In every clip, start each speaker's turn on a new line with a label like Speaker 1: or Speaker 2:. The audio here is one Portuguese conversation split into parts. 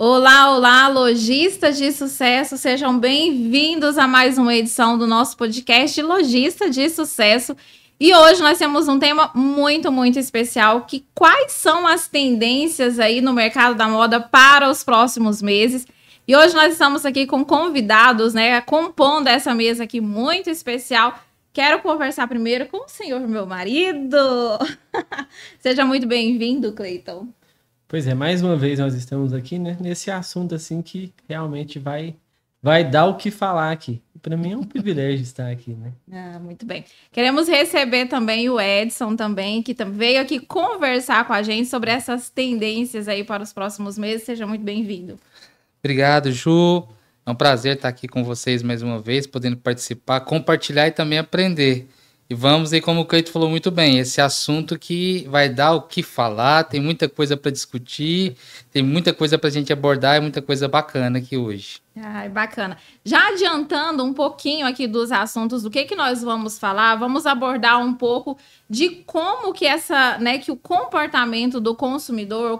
Speaker 1: Olá, olá, lojistas de sucesso, sejam bem-vindos a mais uma edição do nosso podcast Lojista de Sucesso. E hoje nós temos um tema muito especial, que quais são as tendências aí no mercado da moda para os próximos meses. E hoje nós estamos aqui com convidados, né, compondo essa mesa aqui muito especial. Quero conversar primeiro com o senhor, meu marido. Seja muito bem-vindo, Cleiton.
Speaker 2: Pois é, mais uma vez nós estamos aqui, né, nesse assunto assim que realmente vai dar o que falar aqui. Para mim é um privilégio estar aqui, né?
Speaker 1: Muito bem. Queremos receber também o Edson também, que veio aqui conversar com a gente sobre essas tendências aí para os próximos meses. Seja muito bem-vindo.
Speaker 3: Obrigado, Ju. É um prazer estar aqui com vocês mais uma vez, podendo participar, compartilhar e também aprender. E vamos aí, como o Cleiton falou muito bem, esse assunto que vai dar o que falar, tem muita coisa para discutir, tem muita coisa para a gente abordar e muita coisa bacana aqui hoje.
Speaker 1: Ai, bacana. Já adiantando um pouquinho aqui dos assuntos, do que nós vamos falar, vamos abordar um pouco de como que que o comportamento do consumidor, o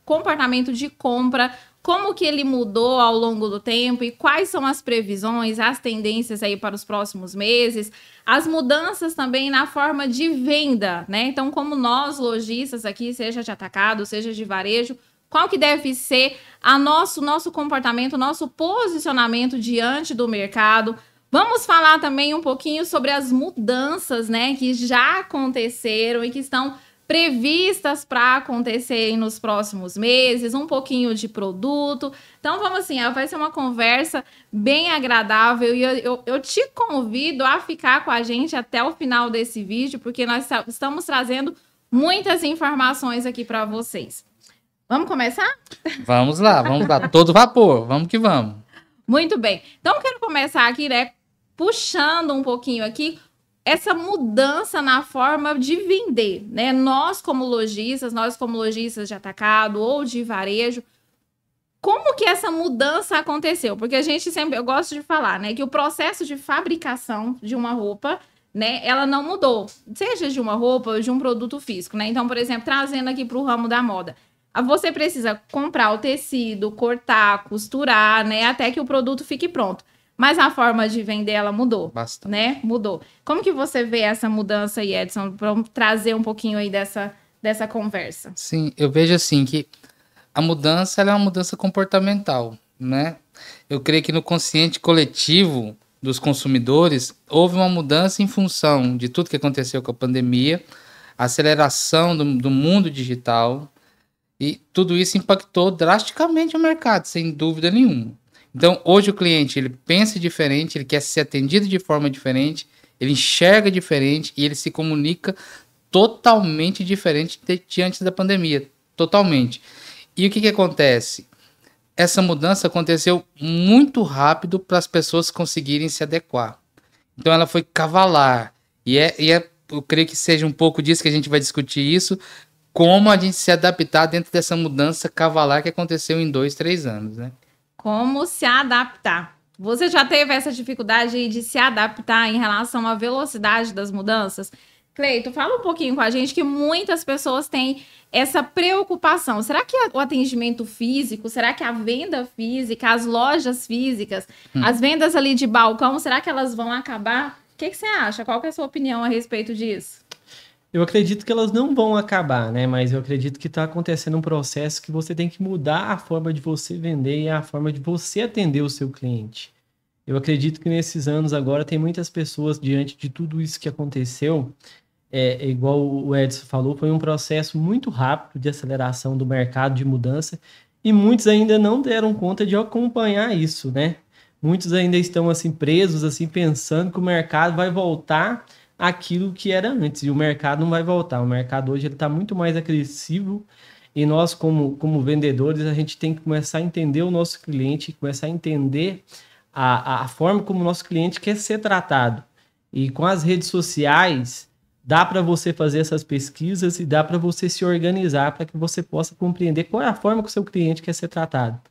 Speaker 1: comportamento de compra, como que ele mudou ao longo do tempo e quais são as previsões, as tendências aí para os próximos meses, as mudanças também na forma de venda, né? Então, como nós, lojistas aqui, seja de atacado, seja de varejo, qual que deve ser nosso comportamento, nosso posicionamento diante do mercado. Vamos falar também um pouquinho sobre as mudanças, né, que já aconteceram e que estão previstas para acontecerem nos próximos meses, um pouquinho de produto. Então, vamos assim, vai ser uma conversa bem agradável e eu te convido a ficar com a gente até o final desse vídeo, porque nós estamos trazendo muitas informações aqui para vocês. Vamos começar?
Speaker 3: Vamos lá, todo vapor, vamos que vamos.
Speaker 1: Muito bem. Então, eu quero começar aqui, né, puxando um pouquinho aqui essa mudança na forma de vender, né? Nós como lojistas de atacado ou de varejo, como que essa mudança aconteceu? Porque eu gosto de falar, né, que o processo de fabricação de uma roupa, né, ela não mudou, seja de uma roupa ou de um produto físico, né? Então, por exemplo, trazendo aqui para o ramo da moda, você precisa comprar o tecido, cortar, costurar, né, até que o produto fique pronto. Mas a forma de vender, ela mudou.
Speaker 3: Bastante.
Speaker 1: Né? Mudou. Como que você vê essa mudança aí, Edson? Para trazer um pouquinho aí dessa conversa.
Speaker 3: Sim, eu vejo assim que a mudança ela é uma mudança comportamental, né? Eu creio que no consciente coletivo dos consumidores houve uma mudança em função de tudo que aconteceu com a pandemia, a aceleração do mundo digital, e tudo isso impactou drasticamente o mercado, sem dúvida nenhuma. Então, hoje o cliente, ele pensa diferente, ele quer ser atendido de forma diferente, ele enxerga diferente e ele se comunica totalmente diferente de antes da pandemia, totalmente. E o que acontece? Essa mudança aconteceu muito rápido para as pessoas conseguirem se adequar. Então, ela foi cavalar. Eu creio que seja um pouco disso que a gente vai discutir isso, como a gente se adaptar dentro dessa mudança cavalar que aconteceu em 2, 3 anos, né?
Speaker 1: Como se adaptar. Você já teve essa dificuldade de se adaptar em relação à velocidade das mudanças? Cleiton, fala um pouquinho com a gente que muitas pessoas têm essa preocupação. Será que o atendimento físico, será que a venda física, as lojas físicas, as vendas ali de balcão, será que elas vão acabar? O que você acha? Qual que é a sua opinião a respeito disso?
Speaker 2: Eu acredito que elas não vão acabar, né? Mas eu acredito que está acontecendo um processo que você tem que mudar a forma de você vender e a forma de você atender o seu cliente. Eu acredito que nesses anos agora tem muitas pessoas, diante de tudo isso que aconteceu, igual o Edson falou, foi um processo muito rápido de aceleração do mercado, de mudança, e muitos ainda não deram conta de acompanhar isso, né? Muitos ainda estão assim presos, assim, pensando que o mercado vai voltar aquilo que era antes, e o mercado não vai voltar. O mercado hoje está muito mais agressivo e nós, como vendedores, a gente tem que começar a entender o nosso cliente, começar a entender a forma como o nosso cliente quer ser tratado. E com as redes sociais, dá para você fazer essas pesquisas e dá para você se organizar para que você possa compreender qual é a forma que o seu cliente quer ser tratado.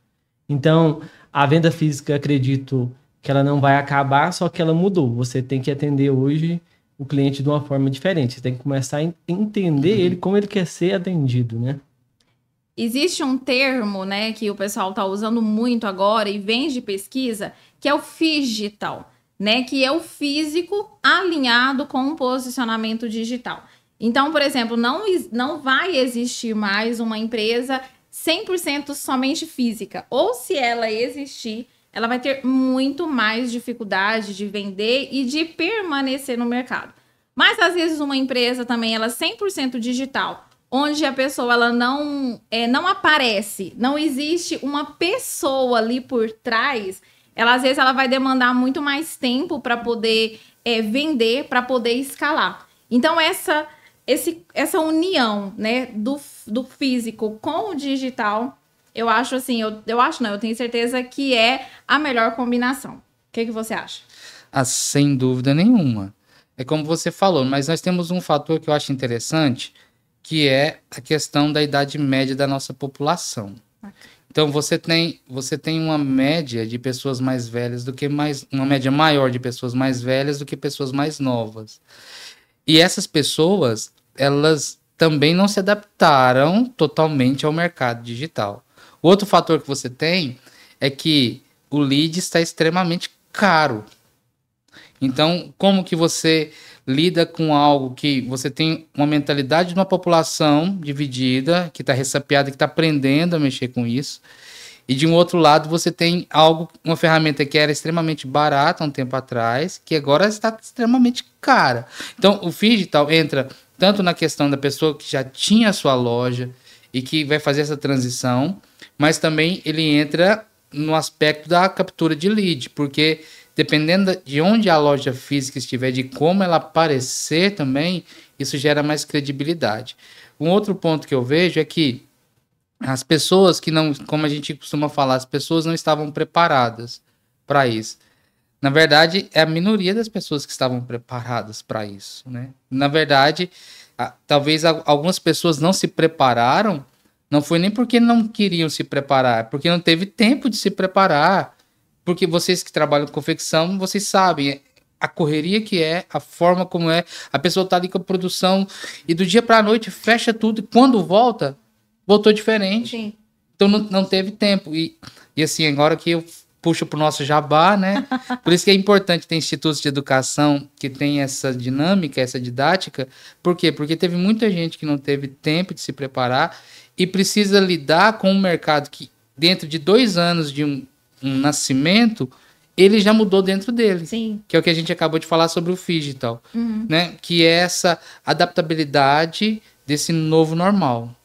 Speaker 2: Então, a venda física, acredito que ela não vai acabar, só que ela mudou. Você tem que atender hoje o cliente de uma forma diferente. Você tem que começar a entender ele como ele quer ser atendido, né?
Speaker 1: existe um termo, né, que o pessoal está usando muito agora e vem de pesquisa, que é o phygital, né, que é o físico alinhado com um posicionamento digital. Então, por exemplo, não vai existir mais uma empresa 100% somente física. Ou se ela existir, ela vai ter muito mais dificuldade de vender e de permanecer no mercado. Mas, às vezes, uma empresa também, ela é 100% digital, onde a pessoa ela não aparece, não existe uma pessoa ali por trás, às vezes ela vai demandar muito mais tempo para poder vender, para poder escalar. Então, essa união, né, do físico com o digital, eu acho assim, eu tenho certeza que é a melhor combinação. O que você acha?
Speaker 3: Sem dúvida nenhuma. É como você falou, mas nós temos um fator que eu acho interessante, que é a questão da idade média da nossa população. Então, você tem uma média de pessoas mais velhas uma média maior de pessoas mais velhas do que pessoas mais novas. E essas pessoas, elas também não se adaptaram totalmente ao mercado digital. Outro fator que você tem é que o lead está extremamente caro. Então, como que você lida com algo que você tem uma mentalidade de uma população dividida, que está ressapiada, que está aprendendo a mexer com isso, e de um outro lado você tem uma ferramenta que era extremamente barata há um tempo atrás, que agora está extremamente cara. Então, o phygital entra tanto na questão da pessoa que já tinha a sua loja e que vai fazer essa transição, mas também ele entra no aspecto da captura de lead, porque dependendo de onde a loja física estiver, de como ela aparecer também, isso gera mais credibilidade. Um outro ponto que eu vejo é que as pessoas que não, como a gente costuma falar, as pessoas não estavam preparadas para isso. Na verdade, é a minoria das pessoas que estavam preparadas para isso, né? Na verdade, talvez algumas pessoas não se prepararam, não foi nem porque não queriam se preparar, porque não teve tempo de se preparar. Porque vocês que trabalham com confecção, vocês sabem a correria que é, a forma como é. A pessoa tá ali com a produção e do dia para a noite fecha tudo. E quando voltou diferente.
Speaker 1: Sim.
Speaker 3: Então não teve tempo. E assim, agora que eu puxo pro nosso jabá, né? Por isso que é importante ter institutos de educação que tem essa dinâmica, essa didática. Por quê? Porque teve muita gente que não teve tempo de se preparar e precisa lidar com um mercado que dentro de 2 anos de um nascimento, ele já mudou dentro dele.
Speaker 1: Sim.
Speaker 3: Que é o que a gente acabou de falar sobre o phygital, né? Que é essa adaptabilidade desse novo normal.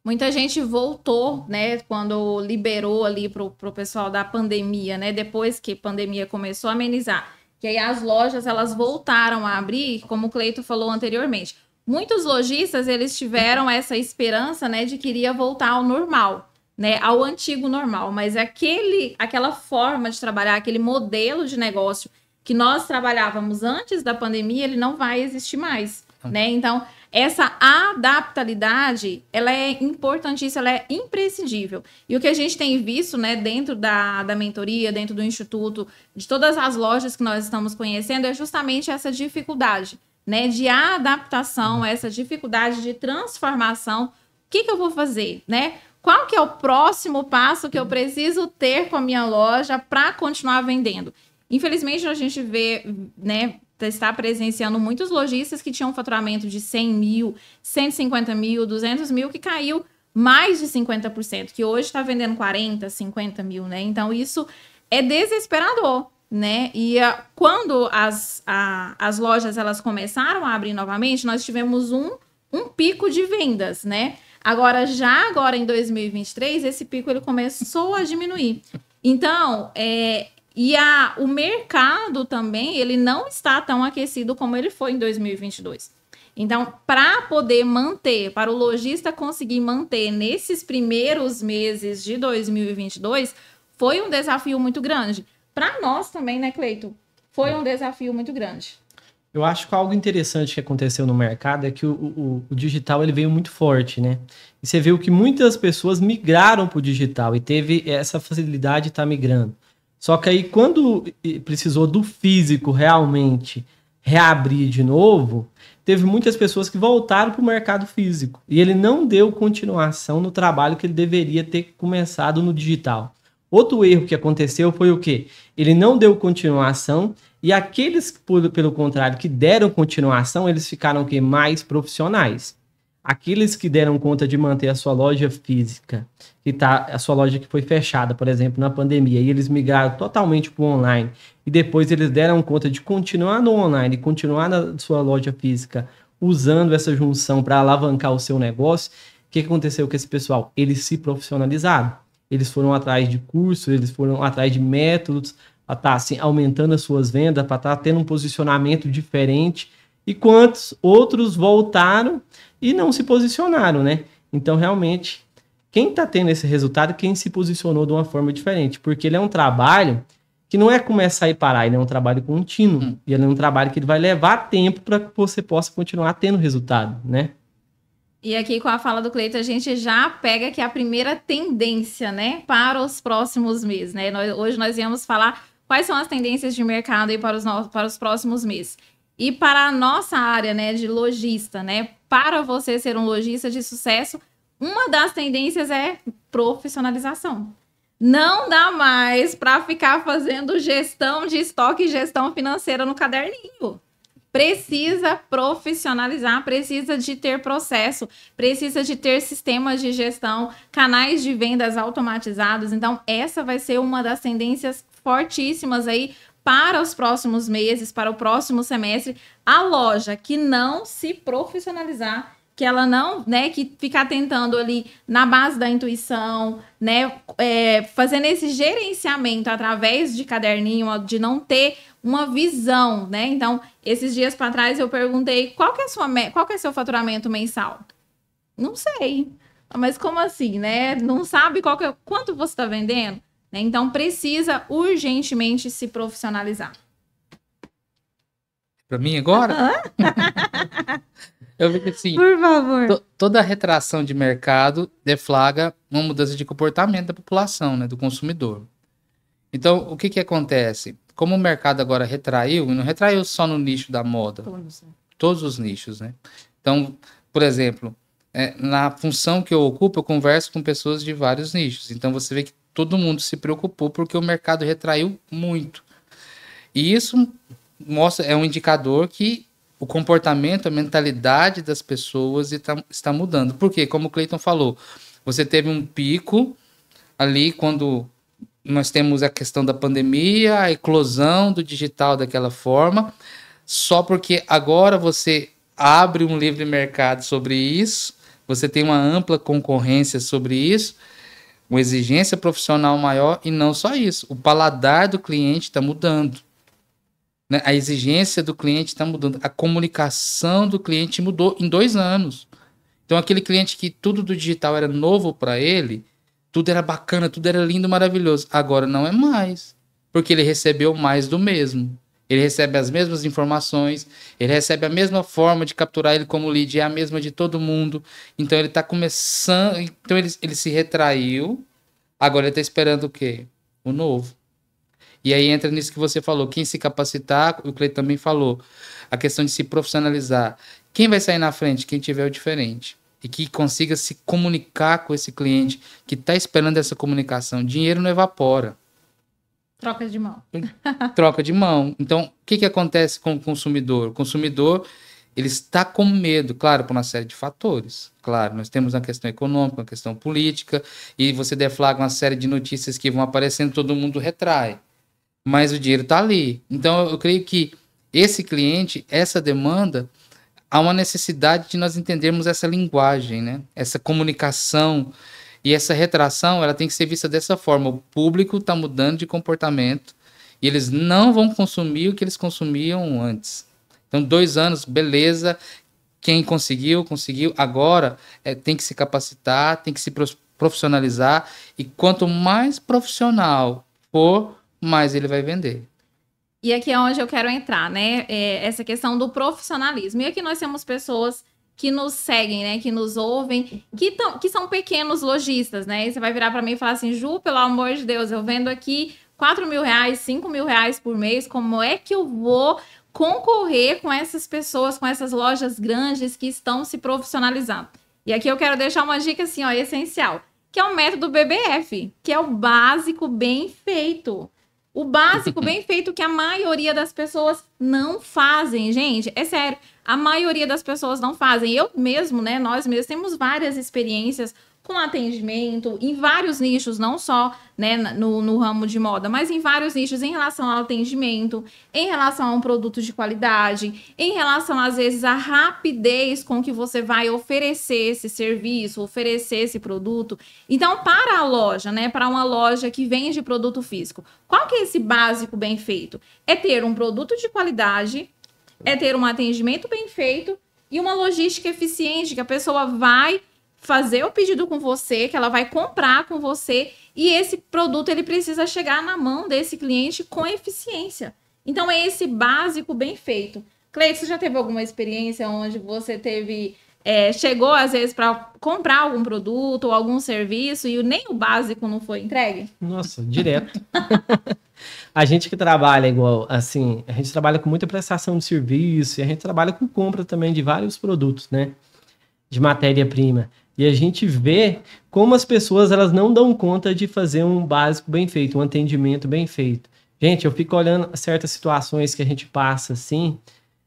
Speaker 1: Muita gente voltou, né, quando liberou ali pro pessoal da pandemia, né, depois que a pandemia começou a amenizar, que aí as lojas, elas voltaram a abrir, como o Cleito falou anteriormente. Muitos lojistas, eles tiveram essa esperança, né, de que iria voltar ao normal, né, ao antigo normal, mas aquela forma de trabalhar, aquele modelo de negócio que nós trabalhávamos antes da pandemia, ele não vai existir mais, né? Então, essa adaptabilidade, ela é importantíssima, ela é imprescindível. E o que a gente tem visto, né, dentro da mentoria, dentro do instituto, de todas as lojas que nós estamos conhecendo, é justamente essa dificuldade, né, de adaptação, essa dificuldade de transformação. O que eu vou fazer, né? Qual que é o próximo passo que eu preciso ter com a minha loja para continuar vendendo? Infelizmente, a gente vê, né, está presenciando muitos lojistas que tinham um faturamento de 100 mil, 150 mil, 200 mil, que caiu mais de 50%, que hoje está vendendo 40, 50 mil, né? Então, isso é desesperador, né? E quando as lojas elas começaram a abrir novamente, nós tivemos um pico de vendas, né? Agora em 2023, esse pico ele começou a diminuir. Então, o mercado também, ele não está tão aquecido como ele foi em 2022. Então, para poder manter, para o lojista conseguir manter nesses primeiros meses de 2022, foi um desafio muito grande. Para nós também, né, Cleito? Foi um desafio muito grande.
Speaker 2: Eu acho que algo interessante que aconteceu no mercado é que o digital ele veio muito forte, né? E você viu que muitas pessoas migraram para o digital e teve essa facilidade de estar migrando. Só que aí, quando precisou do físico realmente reabrir de novo, teve muitas pessoas que voltaram para o mercado físico e ele não deu continuação no trabalho que ele deveria ter começado no digital. Outro erro que aconteceu foi o quê? Ele não deu continuação e aqueles, pelo contrário, que deram continuação, eles ficaram o quê? Mais profissionais. Aqueles que deram conta de manter a sua loja física, a sua loja que foi fechada, por exemplo, na pandemia, e eles migraram totalmente para o online, e depois eles deram conta de continuar no online, continuar na sua loja física, usando essa junção para alavancar o seu negócio, o que aconteceu com esse pessoal? Eles se profissionalizaram. Eles foram atrás de cursos, eles foram atrás de métodos, para estar assim, aumentando as suas vendas, para estar tendo um posicionamento diferente. E quantos outros voltaram e não se posicionaram, né? Então, realmente, quem está tendo esse resultado é quem se posicionou de uma forma diferente, porque ele é um trabalho que não é começar e parar, ele é um trabalho contínuo, e ele é um trabalho que ele vai levar tempo para que você possa continuar tendo resultado, né?
Speaker 1: E aqui com a fala do Cleiton, a gente já pega aqui a primeira tendência, né, para os próximos meses, né? Hoje nós íamos falar quais são as tendências de mercado aí para os próximos meses. E para a nossa área, né, de lojista, né, para você ser um lojista de sucesso, uma das tendências é profissionalização. Não dá mais para ficar fazendo gestão de estoque e gestão financeira no caderninho. Precisa profissionalizar, precisa de ter processo, precisa de ter sistemas de gestão, canais de vendas automatizados. Então, essa vai ser uma das tendências fortíssimas aí para os próximos meses, para o próximo semestre. A loja que não se profissionalizar, que ela não, né, que ficar tentando ali na base da intuição, né, fazendo esse gerenciamento através de caderninho, de não ter uma visão, né? Então, esses dias para trás eu perguntei qual que é seu faturamento mensal? Não sei. Mas como assim, né? Não sabe quanto você está vendendo? Né? Então, precisa urgentemente se profissionalizar.
Speaker 3: Para mim agora? Eu vejo assim,
Speaker 1: por favor.
Speaker 3: Toda retração de mercado deflagra uma mudança de comportamento da população, né, do consumidor. Então, o que acontece? Como o mercado agora retraiu, e não retraiu só no nicho da moda, todos os nichos, né? Então, por exemplo, na função que eu ocupo, eu converso com pessoas de vários nichos. Então, você vê que todo mundo se preocupou porque o mercado retraiu muito. E isso é um indicador que o comportamento, a mentalidade das pessoas está mudando. Por quê? Como o Cleiton falou, você teve um pico ali quando nós temos a questão da pandemia, a eclosão do digital daquela forma, só porque agora você abre um livre mercado sobre isso, você tem uma ampla concorrência sobre isso, uma exigência profissional maior, e não só isso, o paladar do cliente está mudando. Né? A exigência do cliente está mudando, a comunicação do cliente mudou em 2 anos. Então, aquele cliente que tudo do digital era novo para ele, tudo era bacana, tudo era lindo, maravilhoso. Agora não é mais, porque ele recebeu mais do mesmo. Ele recebe as mesmas informações, ele recebe a mesma forma de capturar ele como lead, é a mesma de todo mundo. Então ele está começando, então ele se retraiu, agora ele está esperando o quê? O novo. E aí entra nisso que você falou, quem se capacitar, o Cleiton também falou, a questão de se profissionalizar. Quem vai sair na frente? Quem tiver o diferente. E que consiga se comunicar com esse cliente que está esperando essa comunicação. Dinheiro não evapora.
Speaker 1: Troca de mão.
Speaker 3: Troca de mão. Então, o que acontece com o consumidor? O consumidor, ele está com medo, claro, por uma série de fatores. Claro, nós temos uma questão econômica, uma questão política, e você deflagra uma série de notícias que vão aparecendo, todo mundo retrai. Mas o dinheiro está ali. Então, eu creio que esse cliente, essa demanda, há uma necessidade de nós entendermos essa linguagem, né? Essa comunicação e essa retração, ela tem que ser vista dessa forma. O público está mudando de comportamento e eles não vão consumir o que eles consumiam antes. Então, 2 anos, beleza. Quem conseguiu. Agora, tem que se capacitar, tem que se profissionalizar. E quanto mais profissional for, mais ele vai vender.
Speaker 1: E aqui é onde eu quero entrar, né? Essa questão do profissionalismo. E aqui nós temos pessoas que nos seguem, né? Que nos ouvem, que são pequenos lojistas, né? E você vai virar para mim e falar assim, Ju, pelo amor de Deus, eu vendo aqui R$4.000, R$5.000 por mês, como é que eu vou concorrer com essas pessoas, com essas lojas grandes que estão se profissionalizando. E aqui eu quero deixar uma dica assim, ó, essencial, que é o método BBF, que é o básico bem feito. O básico bem feito que a maioria das pessoas não fazem, gente, é sério. A maioria das pessoas não fazem. Eu mesmo, né, nós mesmos temos várias experiências com atendimento em vários nichos, não só, né, no ramo de moda, mas em vários nichos em relação ao atendimento, em relação a um produto de qualidade, em relação, às vezes, à rapidez com que você vai oferecer esse serviço, oferecer esse produto. Então, para a loja, né, para uma loja que vende produto físico, qual que é esse básico bem feito? É ter um produto de qualidade, é ter um atendimento bem feito e uma logística eficiente, que a pessoa vai fazer o pedido com você, que ela vai comprar com você, e esse produto ele precisa chegar na mão desse cliente com eficiência. Então é esse básico bem feito. Cleide, você já teve alguma experiência onde você teve chegou às vezes para comprar algum produto ou algum serviço e nem o básico não foi entregue?
Speaker 2: Nossa, direto. A gente que trabalha igual, assim, a gente trabalha com muita prestação de serviço e a gente trabalha com compra também de vários produtos, né? De matéria-prima. E a gente vê como as pessoas elas não dão conta de fazer um básico bem feito, um atendimento bem feito. Gente, eu fico olhando certas situações que a gente passa, assim,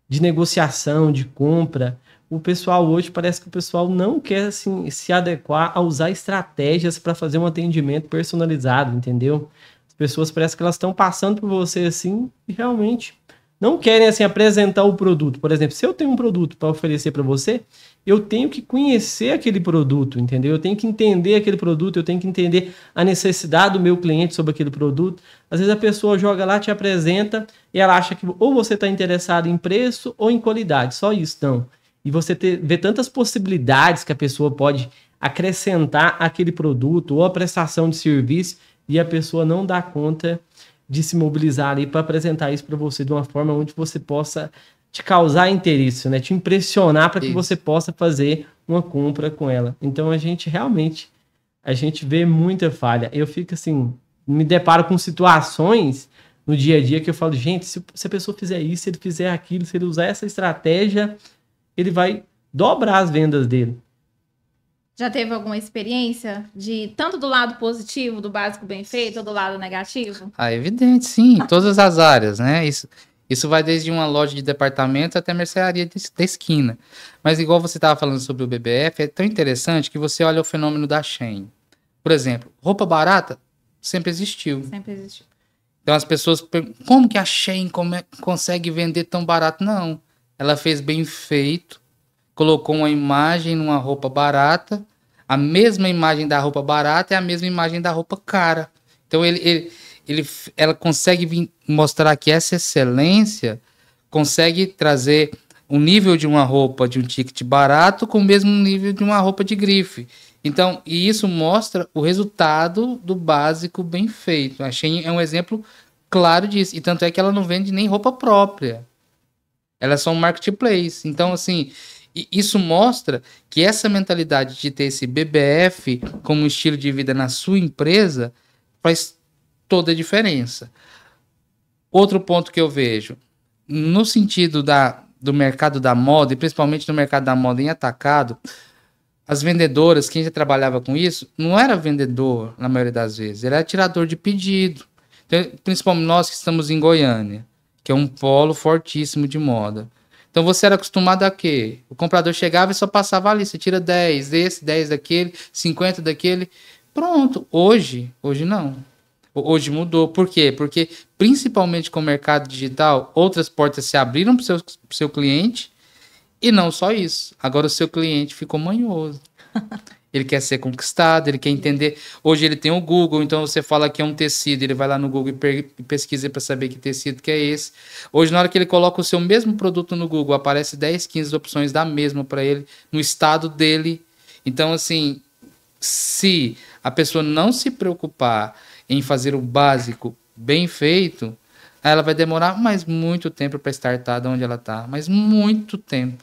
Speaker 2: de negociação, de compra. O pessoal hoje, parece que o pessoal não quer, assim, se adequar a usar estratégias para fazer um atendimento personalizado, entendeu? As pessoas parecem que elas estão passando por você, assim, e realmente não querem, assim, apresentar o produto. Por exemplo, se eu tenho um produto para oferecer para você, eu tenho que conhecer aquele produto, entendeu? Eu tenho que entender aquele produto, eu tenho que entender a necessidade do meu cliente sobre aquele produto. Às vezes a pessoa joga lá, te apresenta e ela acha que ou você está interessado em preço ou em qualidade, só isso, não. E você vê tantas possibilidades que a pessoa pode acrescentar àquele produto ou a prestação de serviço e a pessoa não dá conta de se mobilizar ali para apresentar isso para você de uma forma onde você possa te causar interesse, né? Te impressionar para que você possa fazer uma compra com ela. Então a gente realmente vê muita falha. Eu fico assim, me deparo com situações no dia a dia que eu falo, gente, se a pessoa fizer isso, se ele fizer aquilo, se ele usar essa estratégia, ele vai dobrar as vendas dele.
Speaker 1: Já teve alguma experiência de tanto do lado positivo, do básico bem feito, ou do lado negativo?
Speaker 3: Ah, evidente, sim, em todas as áreas, né? Isso vai desde uma loja de departamento até a mercearia da esquina. Mas igual você estava falando sobre o BBF, é tão interessante que você olha o fenômeno da Shein. Por exemplo, roupa barata sempre existiu.
Speaker 1: Sempre existiu.
Speaker 3: Então as pessoas perguntam, como que a Shein consegue vender tão barato? Não, ela fez bem feito, colocou uma imagem numa roupa barata, a mesma imagem da roupa barata é a mesma imagem da roupa cara. Então ela consegue mostrar que essa excelência consegue trazer o nível de uma roupa de um ticket barato com o mesmo nível de uma roupa de grife. Então, e isso mostra o resultado do básico bem feito. A Shein é um exemplo claro disso. E tanto é que ela não vende nem roupa própria. Ela é só um marketplace. Então, assim, isso mostra que essa mentalidade de ter esse BBF como estilo de vida na sua empresa faz toda a diferença. Outro ponto que eu vejo, no sentido do mercado da moda, e principalmente no mercado da moda em atacado, as vendedoras, quem já trabalhava com isso, não era vendedor na maioria das vezes, era tirador de pedido. Então, principalmente nós que estamos em Goiânia, que é um polo fortíssimo de moda. Então você era acostumado a quê? O comprador chegava e só passava ali, você tira 10 desse, 10 daquele, 50 daquele, pronto. Hoje não. Hoje mudou. Por quê? Porque, principalmente com o mercado digital, outras portas se abriram para o seu cliente e não só isso. Agora o seu cliente ficou manhoso. Ele quer ser conquistado, ele quer entender. Hoje ele tem o Google, então você fala que é um tecido, ele vai lá no Google e pesquisa para saber que tecido que é esse. Hoje, na hora que ele coloca o seu mesmo produto no Google, aparece 10, 15 opções da mesma para ele, no estado dele. Então, assim, se a pessoa não se preocupar em fazer o básico bem feito, ela vai demorar mais muito tempo para startar de onde ela está, mas muito tempo.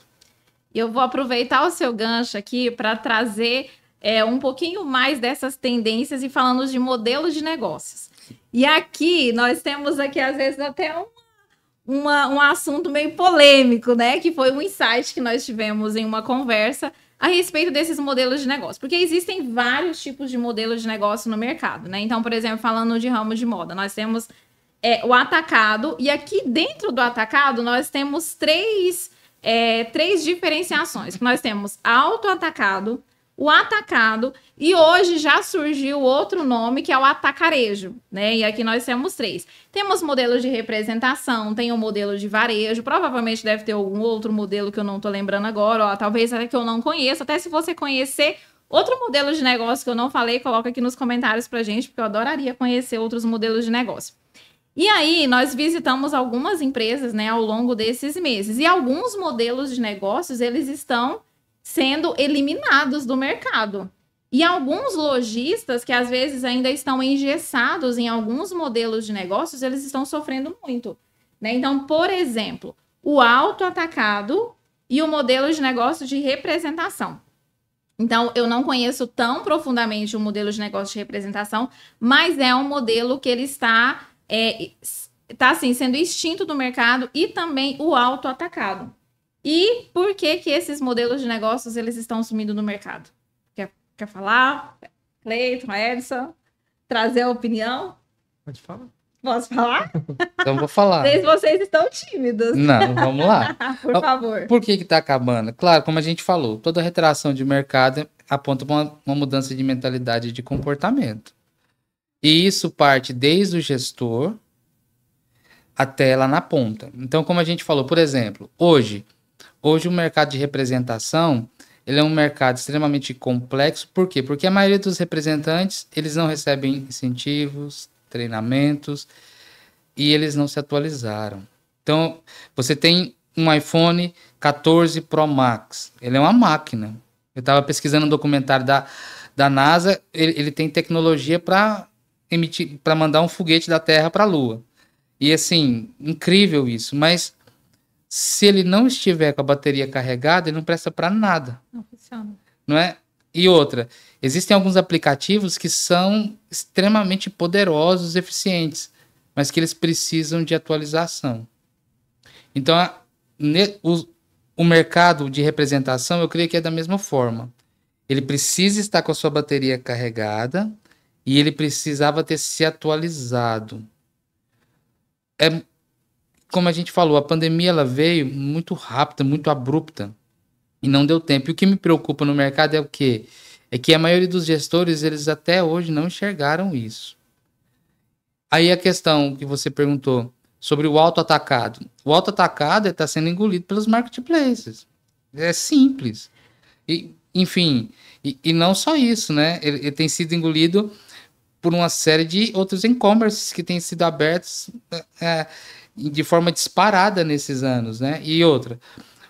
Speaker 1: Eu vou aproveitar o seu gancho aqui para trazer um pouquinho mais dessas tendências e falando de modelos de negócios. E aqui, nós temos aqui, às vezes, até um assunto meio polêmico, né? Que foi um insight que nós tivemos em uma conversa a respeito desses modelos de negócio. Porque existem vários tipos de modelos de negócio no mercado, né? Então, por exemplo, falando de ramo de moda, nós temos o atacado, e aqui dentro do atacado nós temos três diferenciações. Nós temos autoatacado, o atacado, e hoje já surgiu outro nome, que é o atacarejo, né? E aqui nós temos três. Temos modelos de representação, tem o modelo de varejo, provavelmente deve ter algum outro modelo que eu não estou lembrando agora, ó, talvez até que eu não conheço, até se você conhecer outro modelo de negócio que eu não falei, coloca aqui nos comentários pra gente, porque eu adoraria conhecer outros modelos de negócio. E aí, nós visitamos algumas empresas, né, ao longo desses meses, e alguns modelos de negócios, eles estão sendo eliminados do mercado. E alguns lojistas, que às vezes ainda estão engessados em alguns modelos de negócios, eles estão sofrendo muito, né? Então, por exemplo, o autoatacado e o modelo de negócio de representação. Então, eu não conheço tão profundamente o modelo de negócio de representação, mas é um modelo que ele está assim, sendo extinto do mercado, e também o autoatacado. E por que que esses modelos de negócios eles estão sumindo do mercado? Quer falar? Cleiton, Edson? Trazer a opinião?
Speaker 2: Pode falar.
Speaker 1: Posso falar?
Speaker 3: Então vou falar.
Speaker 1: Vocês estão tímidos.
Speaker 3: Não, vamos lá.
Speaker 1: Por favor.
Speaker 3: Por que está acabando? Claro, como a gente falou, toda retração de mercado aponta para uma mudança de mentalidade e de comportamento. E isso parte desde o gestor até lá na ponta. Então, como a gente falou, por exemplo, hoje o mercado de representação, ele é um mercado extremamente complexo. Por quê? Porque a maioria dos representantes, eles não recebem incentivos, treinamentos, e eles não se atualizaram. Então, você tem um iPhone 14 Pro Max. Ele é uma máquina. Eu estava pesquisando um documentário da NASA, ele tem tecnologia para mandar um foguete da Terra para a Lua. E assim, incrível isso, mas se ele não estiver com a bateria carregada, ele não presta para nada.
Speaker 1: Não funciona.
Speaker 3: Não é? E outra, existem alguns aplicativos que são extremamente poderosos e eficientes, mas que eles precisam de atualização. Então, o mercado de representação, eu creio que é da mesma forma. Ele precisa estar com a sua bateria carregada e ele precisava ter se atualizado. Como a gente falou, a pandemia ela veio muito rápida, muito abrupta e não deu tempo. E o que me preocupa no mercado é o quê? É que a maioria dos gestores, eles até hoje não enxergaram isso. Aí a questão que você perguntou sobre o autoatacado. O autoatacado está sendo engolido pelos marketplaces. É simples. E, enfim, e não só isso, né? Ele tem sido engolido por uma série de outros e-commerces que têm sido abertos de forma disparada nesses anos, né? E outra,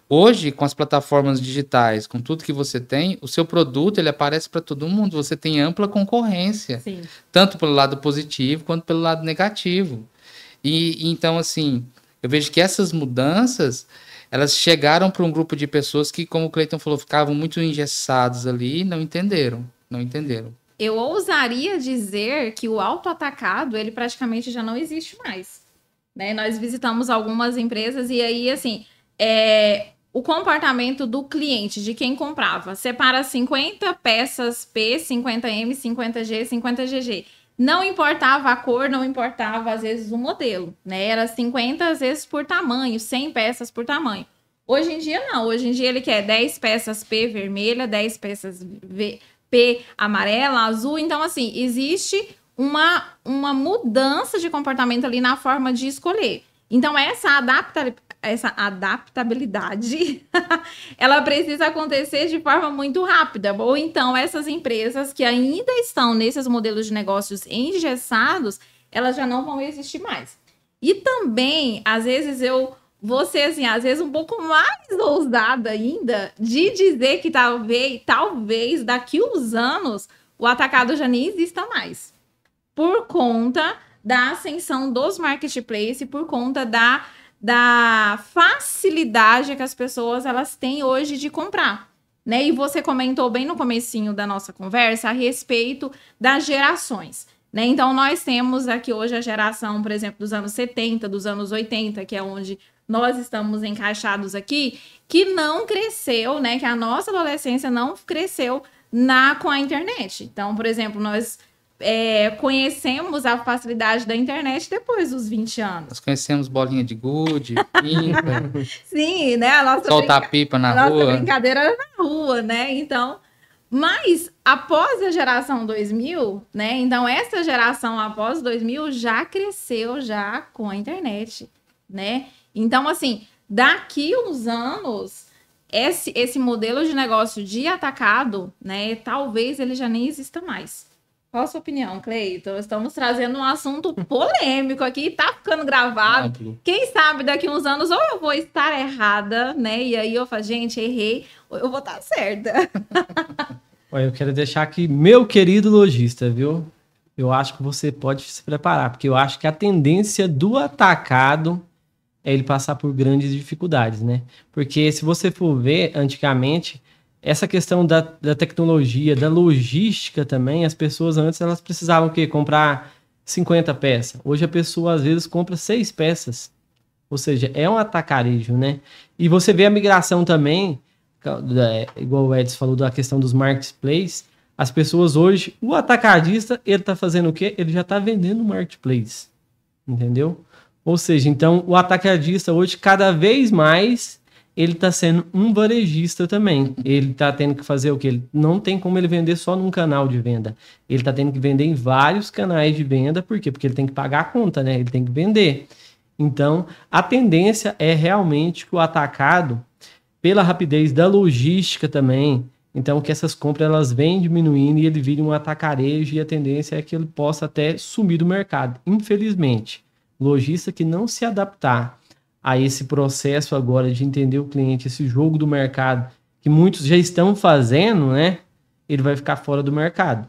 Speaker 3: hoje, com as plataformas digitais, com tudo que você tem, o seu produto, ele aparece para todo mundo. Você tem ampla concorrência.
Speaker 1: Sim.
Speaker 3: Tanto pelo lado positivo, quanto pelo lado negativo. E então, assim, eu vejo que essas mudanças, elas chegaram para um grupo de pessoas que, como o Cleiton falou, ficavam muito engessados ali e não entenderam. Eu
Speaker 1: ousaria dizer que o autoatacado, ele praticamente já não existe mais. Né? Nós visitamos algumas empresas e aí, assim, o comportamento do cliente, de quem comprava, separa 50 peças P, 50M, 50G, 50GG. Não importava a cor, não importava, às vezes, o modelo, né? Era 50, às vezes, por tamanho, 100 peças por tamanho. Hoje em dia, não. Hoje em dia, ele quer 10 peças P vermelha, 10 peças P amarela, azul. Então, assim, existe uma mudança de comportamento ali na forma de escolher. Então, essa adaptabilidade, ela precisa acontecer de forma muito rápida. Ou então, essas empresas que ainda estão nesses modelos de negócios engessados, elas já não vão existir mais. E também, às vezes, eu vou ser, assim, às vezes um pouco mais ousada ainda de dizer que talvez daqui uns anos o atacado já nem exista mais. Por conta da ascensão dos marketplaces, por conta da facilidade que as pessoas elas têm hoje de comprar, né? E você comentou bem no comecinho da nossa conversa a respeito das gerações. né? Então, nós temos aqui hoje a geração, por exemplo, dos anos 70, dos anos 80, que é onde nós estamos encaixados aqui, que não cresceu, né? Que a nossa adolescência não cresceu com a internet. Então, por exemplo, nós conhecemos a facilidade da internet depois dos 20 anos.
Speaker 3: Nós conhecemos bolinha de gude, pipa.
Speaker 1: Sim, né? A nossa
Speaker 3: Soltar pipa na rua.
Speaker 1: Nossa brincadeira era na rua, né? Então, mas após a geração 2000, né? Então, essa geração após 2000 já cresceu já com a internet, né? Então, assim, daqui uns anos, esse modelo de negócio de atacado, né? Talvez ele já nem exista mais. Qual a sua opinião, Cleiton? Estamos trazendo um assunto polêmico aqui, tá ficando gravado. Quem sabe daqui uns anos ou eu vou estar errada, né? E aí eu falo, gente, errei, ou eu vou estar certa.
Speaker 2: Olha, eu quero deixar aqui, meu querido lojista, viu? Eu acho que você pode se preparar, porque eu acho que a tendência do atacado é ele passar por grandes dificuldades, né? Porque se você for ver, antigamente, essa questão da tecnologia, da logística também, as pessoas antes elas precisavam o quê? Comprar 50 peças. Hoje a pessoa às vezes compra 6 peças. Ou seja, é um atacarejo, né? E você vê a migração também, igual o Edson falou da questão dos marketplaces, as pessoas hoje, o atacadista, ele tá fazendo o quê? Ele já tá vendendo no marketplace, entendeu? Ou seja, então o atacadista hoje cada vez mais ele está sendo um varejista também. Ele está tendo que fazer o quê? Ele não tem como ele vender só num canal de venda. Ele está tendo que vender em vários canais de venda. Por quê? Porque ele tem que pagar a conta, né? Ele tem que vender. Então, a tendência é realmente que o atacado, pela rapidez da logística também, então que essas compras elas vêm diminuindo e ele vira um atacarejo e a tendência é que ele possa até sumir do mercado. Infelizmente, lojista que não se adaptar a esse processo agora de entender o cliente, esse jogo do mercado, que muitos já estão fazendo, né? Ele vai ficar fora do mercado.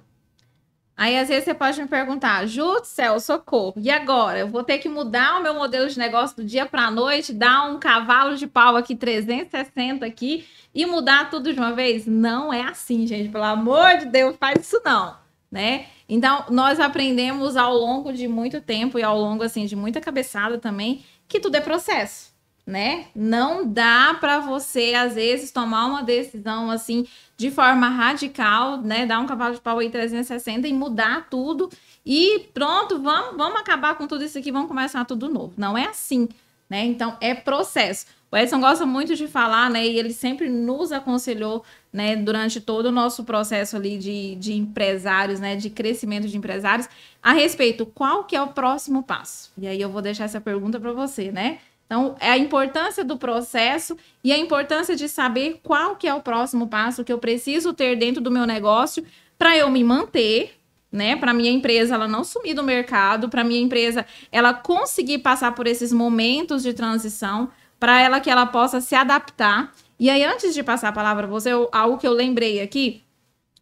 Speaker 1: Aí, às vezes, você pode me perguntar, Ju do céu, socorro, e agora? Eu vou ter que mudar o meu modelo de negócio do dia para a noite, dar um cavalo de pau aqui, 360 aqui, e mudar tudo de uma vez? Não é assim, gente, pelo amor de Deus, faz isso não, né? Então, nós aprendemos ao longo de muito tempo e ao longo, assim, de muita cabeçada também, que tudo é processo, né? Não dá para você, às vezes, tomar uma decisão, assim, de forma radical, né? Dar um cavalo de pau aí 360 e mudar tudo e pronto, vamos acabar com tudo isso aqui, vamos começar tudo novo. Não é assim, né? Então, é processo. O Edson gosta muito de falar, né? E ele sempre nos aconselhou, né? Durante todo o nosso processo ali de empresários, né? De crescimento de empresários, a respeito, qual que é o próximo passo? E aí eu vou deixar essa pergunta para você, né? Então, é a importância do processo e a importância de saber qual que é o próximo passo que eu preciso ter dentro do meu negócio para eu me manter, né? Para minha empresa ela não sumir do mercado, para minha empresa ela conseguir passar por esses momentos de transição, para ela que ela possa se adaptar. E aí, antes de passar a palavra para você, algo que eu lembrei aqui,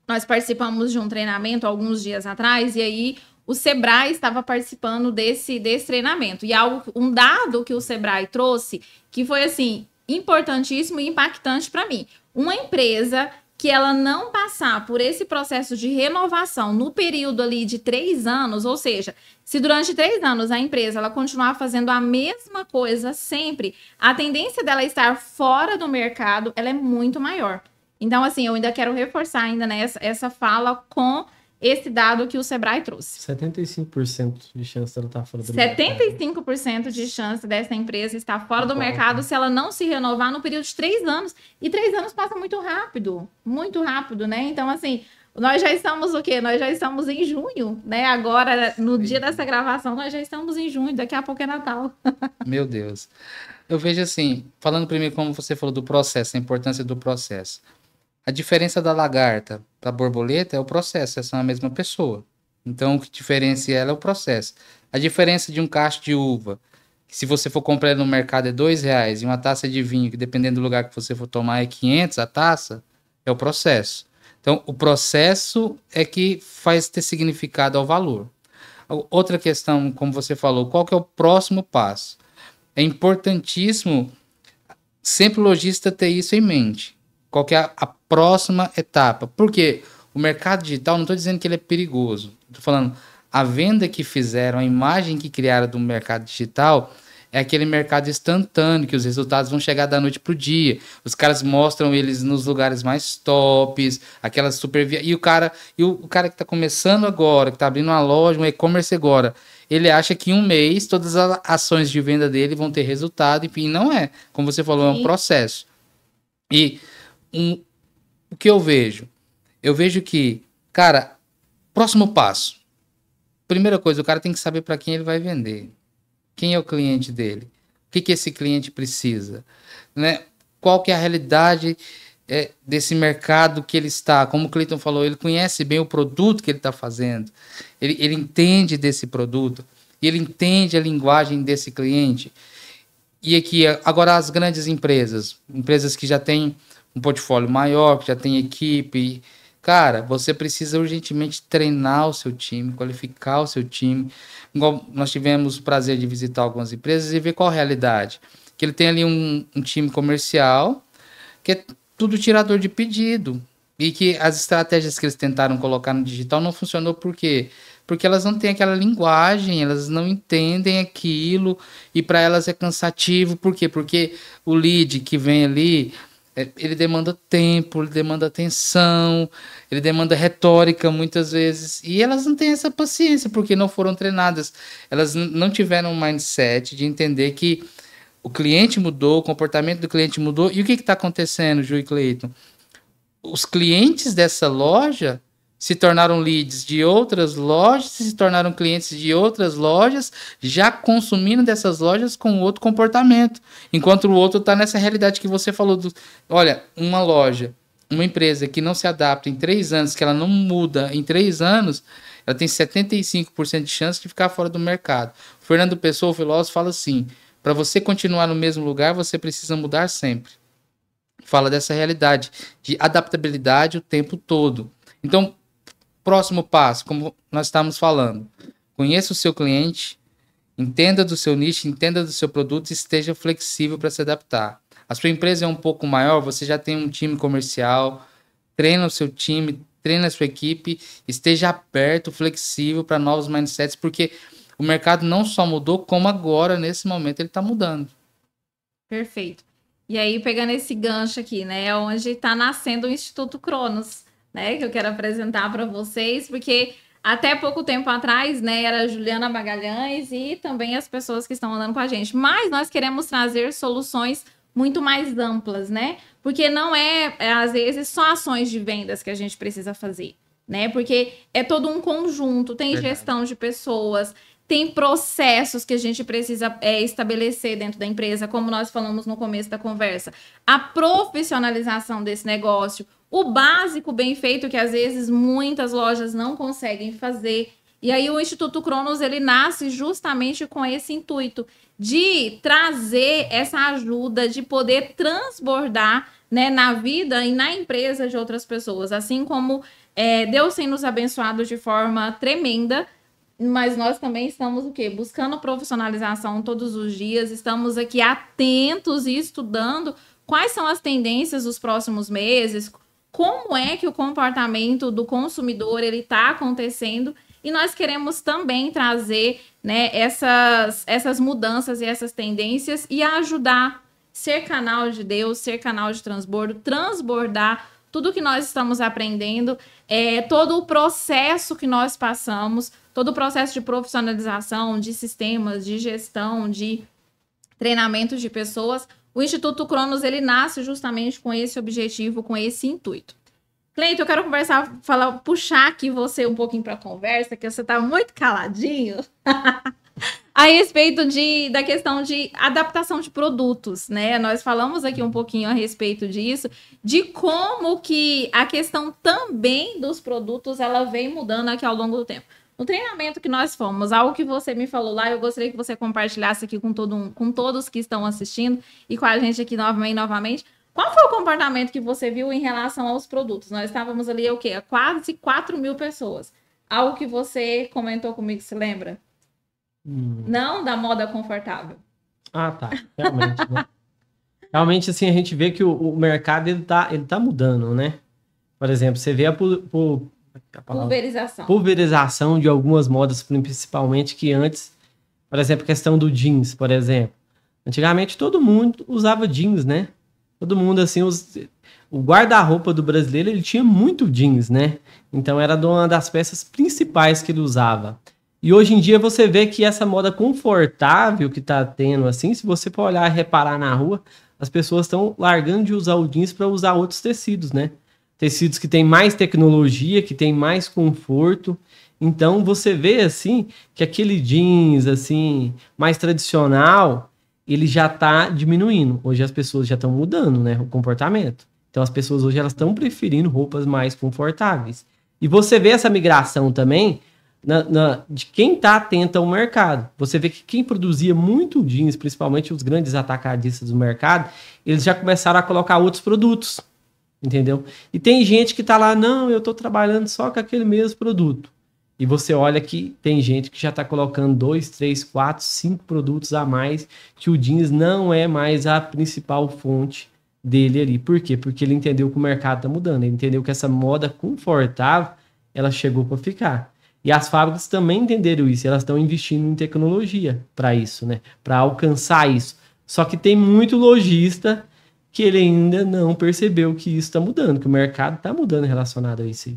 Speaker 1: nós participamos de um treinamento alguns dias atrás, e aí o Sebrae estava participando desse treinamento. E um dado que o Sebrae trouxe, que foi, assim, importantíssimo e impactante para mim. Uma empresa que ela não passar por esse processo de renovação no período ali de 3 anos, ou seja, se durante 3 anos a empresa ela continuar fazendo a mesma coisa sempre, a tendência dela estar fora do mercado, ela é muito maior. Então, assim, eu ainda quero reforçar ainda, né, essa fala com esse dado que o Sebrae trouxe.
Speaker 2: 75% de chance dela estar fora do mercado.
Speaker 1: 75% de chance dessa empresa estar fora do mercado se ela não se renovar no período de 3 anos. E 3 anos passa muito rápido, né? Então, assim, nós já estamos o quê? Nós já estamos em junho, né? Agora, no dia dessa gravação, nós já estamos em junho. Daqui a pouco é Natal.
Speaker 3: Meu Deus. Eu vejo assim, falando primeiro como você falou do processo, a importância do processo. A diferença da lagarta para a borboleta é o processo, são a mesma pessoa. Então, o que diferencia ela é o processo. A diferença de um cacho de uva, que se você for comprar no mercado é R$2, e uma taça de vinho, que dependendo do lugar que você for tomar é 500 a taça, é o processo. Então, o processo é que faz ter significado ao valor. Outra questão, como você falou, qual que é o próximo passo? É importantíssimo sempre o lojista ter isso em mente. Qual que é a próxima etapa? Porque o mercado digital, não estou dizendo que ele é perigoso. Estou falando, a venda que fizeram, a imagem que criaram do mercado digital é aquele mercado instantâneo, que os resultados vão chegar da noite pro dia. Os caras mostram eles nos lugares mais tops, aquelas super... E o cara que está começando agora, que está abrindo uma loja, um e-commerce agora, ele acha que em um mês todas as ações de venda dele vão ter resultado, enfim, não é. Como você falou, é um processo. E o que eu vejo? Eu vejo que, cara, próximo passo. Primeira coisa, o cara tem que saber para quem ele vai vender. Quem é o cliente dele? O que esse cliente precisa? Né? Qual que é a realidade desse mercado que ele está? Como o Cleiton falou, ele conhece bem o produto que ele está fazendo. Ele entende desse produto. E ele entende a linguagem desse cliente. E aqui, agora as grandes empresas que já têm um portfólio maior, que já tem equipe... Cara, você precisa urgentemente treinar o seu time, qualificar o seu time. Igual nós tivemos o prazer de visitar algumas empresas e ver qual a realidade. Que ele tem ali um time comercial que é tudo tirador de pedido. E que as estratégias que eles tentaram colocar no digital não funcionou por quê? Porque elas não têm aquela linguagem, elas não entendem aquilo e para elas é cansativo. Por quê? Porque o lead que vem ali... ele demanda tempo, ele demanda atenção, ele demanda retórica muitas vezes. E elas não têm essa paciência, porque não foram treinadas. Elas não tiveram um mindset de entender que o cliente mudou, o comportamento do cliente mudou. E o que está acontecendo, Ju e Cleiton? Os clientes dessa loja se tornaram leads de outras lojas, se tornaram clientes de outras lojas, já consumindo dessas lojas com outro comportamento. Enquanto o outro está nessa realidade que você falou. Olha, uma loja, uma empresa que não se adapta em 3 anos, que ela não muda em 3 anos, ela tem 75% de chance de ficar fora do mercado. O Fernando Pessoa, o filósofo, fala assim, para você continuar no mesmo lugar, você precisa mudar sempre. Fala dessa realidade de adaptabilidade o tempo todo. Então, próximo passo, como nós estamos falando, conheça o seu cliente, entenda do seu nicho, entenda do seu produto e esteja flexível para se adaptar. A sua empresa é um pouco maior, você já tem um time comercial, treina o seu time, treina a sua equipe, esteja aberto, flexível para novos mindsets, porque o mercado não só mudou, como agora, nesse momento, ele está mudando.
Speaker 1: Perfeito. E aí, pegando esse gancho aqui, né, é onde está nascendo o Instituto Cronos, né, que eu quero apresentar para vocês, porque até pouco tempo atrás, né, era a Juliana Magalhães e também as pessoas que estão andando com a gente. Mas nós queremos trazer soluções muito mais amplas, né? Porque não às vezes, só ações de vendas que a gente precisa fazer, né? Porque é todo um conjunto, tem gestão de pessoas, tem processos que a gente precisa estabelecer dentro da empresa, como nós falamos no começo da conversa. A profissionalização desse negócio, o básico bem feito que às vezes muitas lojas não conseguem fazer. E aí o Instituto Cronos, ele nasce justamente com esse intuito de trazer essa ajuda, de poder transbordar, né, na vida e na empresa de outras pessoas. Assim como Deus tem nos abençoado de forma tremenda, mas nós também estamos o quê? Buscando profissionalização todos os dias, estamos aqui atentos e estudando quais são as tendências dos próximos meses, como é que o comportamento do consumidor ele está acontecendo, e nós queremos também trazer, né, essas mudanças e essas tendências e ajudar, ser canal de Deus, ser canal de transbordo, transbordar tudo que nós estamos aprendendo, todo o processo que nós passamos, todo o processo de profissionalização, de sistemas, de gestão, de treinamento de pessoas. O Instituto Cronos, ele nasce justamente com esse objetivo, com esse intuito. Cleiton, eu quero puxar aqui você um pouquinho para a conversa, que você está muito caladinho, a respeito da questão de adaptação de produtos, né? Nós falamos aqui um pouquinho a respeito disso, de como que a questão também dos produtos, ela vem mudando aqui ao longo do tempo. No treinamento que nós fomos, algo que você me falou lá, eu gostaria que você compartilhasse aqui com todos que estão assistindo e com a gente aqui novamente. Qual foi o comportamento que você viu em relação aos produtos? Nós estávamos ali, quase 4.000 pessoas. Algo que você comentou comigo, se lembra? Não da moda confortável.
Speaker 2: Ah, tá. Realmente, né? Realmente, assim, a gente vê que o mercado ele tá mudando, né? Por exemplo, você vê pulverização de algumas modas, principalmente que antes, por exemplo, a questão do jeans, por exemplo. Antigamente todo mundo usava jeans, né? Todo mundo, assim, o guarda-roupa do brasileiro, ele tinha muito jeans, né? Então era uma das peças principais que ele usava. E hoje em dia você vê que essa moda confortável que tá tendo, assim, se você for olhar e reparar na rua, as pessoas estão largando de usar o jeans para usar outros tecidos, né? Tecidos que têm mais tecnologia, que têm mais conforto. Então você vê, assim, que aquele jeans, assim, mais tradicional, ele já tá diminuindo. Hoje as pessoas já estão mudando, né, o comportamento. Então as pessoas hoje elas estão preferindo roupas mais confortáveis. E você vê essa migração também de quem está atento ao mercado. Você vê que quem produzia muito jeans, principalmente os grandes atacadistas do mercado, eles já começaram a colocar outros produtos, entendeu? E tem gente que está lá, não, eu estou trabalhando só com aquele mesmo produto. E você olha que tem gente que já está colocando 2, 3, 4, 5 produtos a mais, que o jeans não é mais a principal fonte dele ali. Por quê? Porque ele entendeu que o mercado está mudando, ele entendeu que essa moda confortável, ela chegou para ficar. E as fábricas também entenderam isso, elas estão investindo em tecnologia para isso, né? Para alcançar isso. Só que tem muito lojista que ele ainda não percebeu que isso está mudando, que o mercado está mudando relacionado a isso.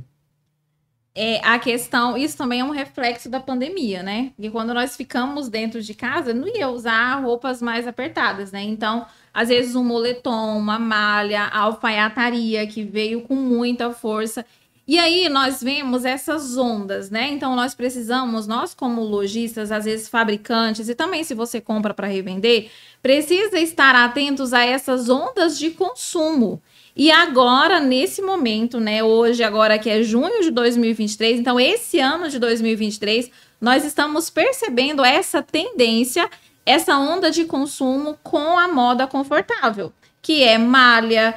Speaker 1: A questão, isso também é um reflexo da pandemia, né? E quando nós ficamos dentro de casa, não ia usar roupas mais apertadas, né? Então, às vezes um moletom, uma malha, a alfaiataria que veio com muita força. E aí nós vemos essas ondas, né? Então nós precisamos, nós como lojistas, às vezes fabricantes, e também se você compra para revender, precisa estar atentos a essas ondas de consumo. E agora, nesse momento, né? Hoje, agora que é junho de 2023, então esse ano de 2023, nós estamos percebendo essa tendência, essa onda de consumo com a moda confortável, que é malha,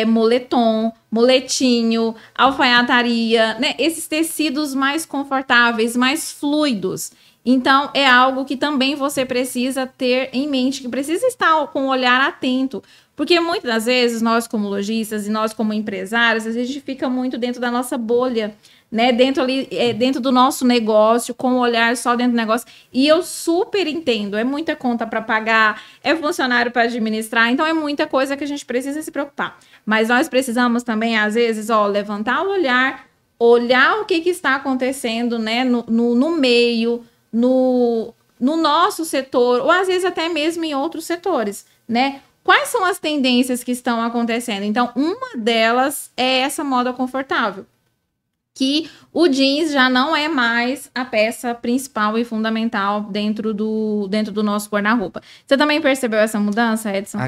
Speaker 1: moletom, moletinho, alfaiataria, né? Esses tecidos mais confortáveis, mais fluidos. Então, é algo que também você precisa ter em mente, que precisa estar com o olhar atento. Porque muitas das vezes, nós como lojistas e nós como empresários, a gente fica muito dentro da nossa bolha, né? Dentro do nosso negócio, com o olhar só dentro do negócio. E eu super entendo, é muita conta para pagar, é funcionário para administrar, então é muita coisa que a gente precisa se preocupar. Mas nós precisamos também, às vezes, levantar o olhar, olhar o que está acontecendo, né? No meio, no nosso setor, ou às vezes até mesmo em outros setores, né? Quais são as tendências que estão acontecendo? Então, uma delas é essa moda confortável, que o jeans já não é mais a peça principal e fundamental dentro do nosso guarda-roupa. Você também percebeu essa mudança, Edson?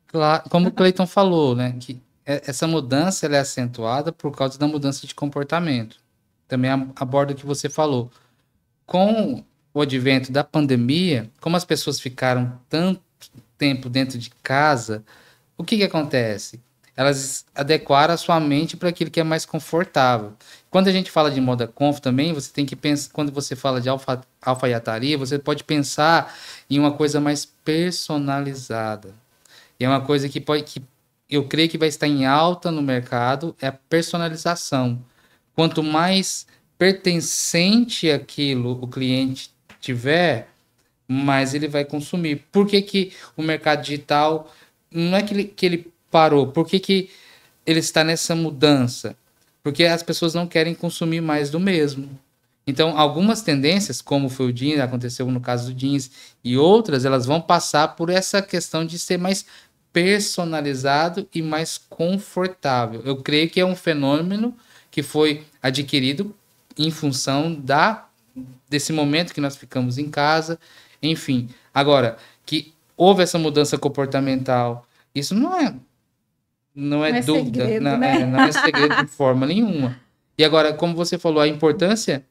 Speaker 3: Claro, como o Cleiton falou, né? Que essa mudança ela é acentuada por causa da mudança de comportamento. Também aborda o que você falou. Com o advento da pandemia, como as pessoas ficaram tanto tempo dentro de casa, o que acontece? Elas adequaram a sua mente para aquilo que é mais confortável. Quando a gente fala de moda conf também, você tem que pensar, quando você fala de alfaiataria, você pode pensar em uma coisa mais personalizada. E é uma coisa que eu creio que vai estar em alta no mercado, é a personalização. Quanto mais pertencente aquilo o cliente tiver, mais ele vai consumir. Por que o mercado digital, não é que ele parou, por que ele está nessa mudança? Porque as pessoas não querem consumir mais do mesmo. Então, algumas tendências, como foi o jeans, aconteceu no caso do jeans, e outras, elas vão passar por essa questão de ser mais personalizado e mais confortável. Eu creio que é um fenômeno que foi adquirido em função desse momento que nós ficamos em casa. Enfim, agora, que houve essa mudança comportamental, isso não é dúvida, segredo, né? Não é segredo de forma nenhuma. E agora, como você falou, a importância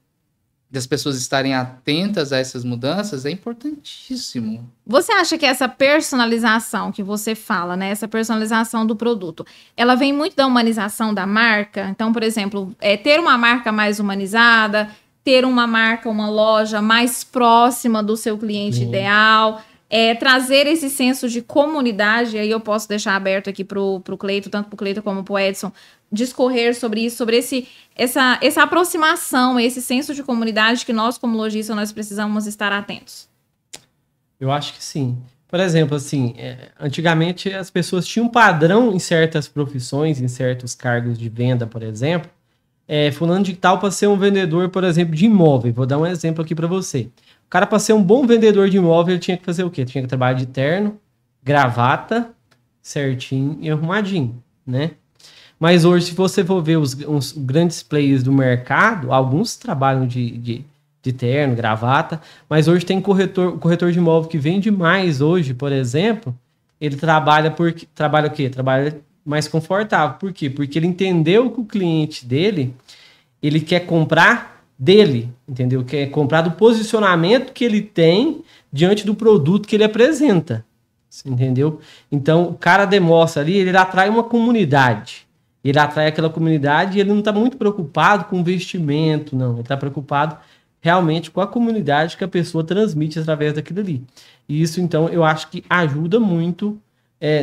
Speaker 3: das pessoas estarem atentas a essas mudanças é importantíssimo.
Speaker 1: Você acha que essa personalização que você fala, né, essa personalização do produto, ela vem muito da humanização da marca? Então, por exemplo, ter uma marca mais humanizada, ter uma marca, uma loja mais próxima do seu cliente ideal, trazer esse senso de comunidade, aí eu posso deixar aberto aqui pro Cleiton, tanto pro Cleiton como pro Edson, discorrer sobre isso, sobre essa aproximação, esse senso de comunidade que nós, como lojistas, nós precisamos estar atentos.
Speaker 2: Eu acho que sim. Por exemplo, assim, antigamente as pessoas tinham um padrão em certas profissões, em certos cargos de venda, por exemplo, fulano de tal para ser um vendedor, por exemplo, de imóvel. Vou dar um exemplo aqui para você. O cara, para ser um bom vendedor de imóvel, ele tinha que fazer o quê? Tinha que trabalhar de terno, gravata, certinho e arrumadinho, né? Mas hoje, se você for ver os grandes players do mercado, alguns trabalham de terno, gravata, mas hoje tem corretor de imóvel que vende mais hoje, por exemplo, ele trabalha o quê? Trabalha mais confortável. Por quê? Porque ele entendeu que o cliente dele, ele quer comprar dele, entendeu? Quer comprar do posicionamento que ele tem diante do produto que ele apresenta, entendeu? Então, o cara demonstra ali, ele atrai uma comunidade. Ele atrai aquela comunidade e ele não está muito preocupado com o investimento, não. Ele está preocupado realmente com a comunidade que a pessoa transmite através daquilo ali. E isso, então, eu acho que ajuda muito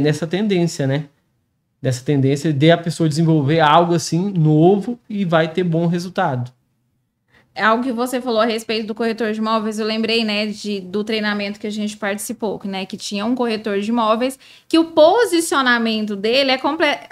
Speaker 2: nessa tendência, né? Nessa tendência de a pessoa desenvolver algo assim novo e vai ter bom resultado.
Speaker 1: Algo que você falou a respeito do corretor de imóveis, eu lembrei, né, do treinamento que a gente participou, né, que tinha um corretor de imóveis, que o posicionamento dele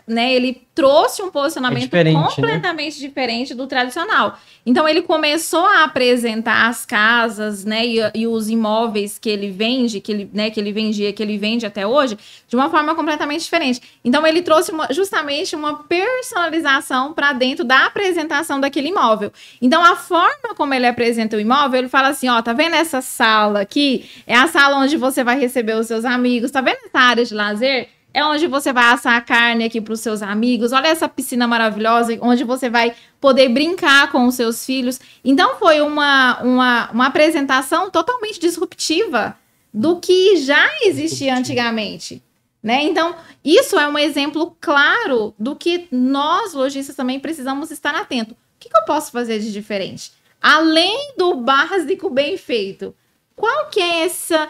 Speaker 1: né, ele trouxe um posicionamento completamente diferente do tradicional. Então, ele começou a apresentar as casas, né, e os imóveis que ele vende, que ele vendia, que ele vende até hoje, de uma forma completamente diferente. Então, ele trouxe justamente uma personalização para dentro da apresentação daquele imóvel. Então, a forma como ele apresenta o imóvel, ele fala assim, ó, tá vendo essa sala aqui? É a sala onde você vai receber os seus amigos. Tá vendo essa área de lazer? É onde você vai assar a carne aqui para os seus amigos. Olha essa piscina maravilhosa, onde você vai poder brincar com os seus filhos. Então, foi uma apresentação totalmente disruptiva do que já existia antigamente, né? Então, isso é um exemplo claro do que nós, lojistas, também precisamos estar atentos. O que eu posso fazer de diferente? Além do básico bem feito, qual que é essa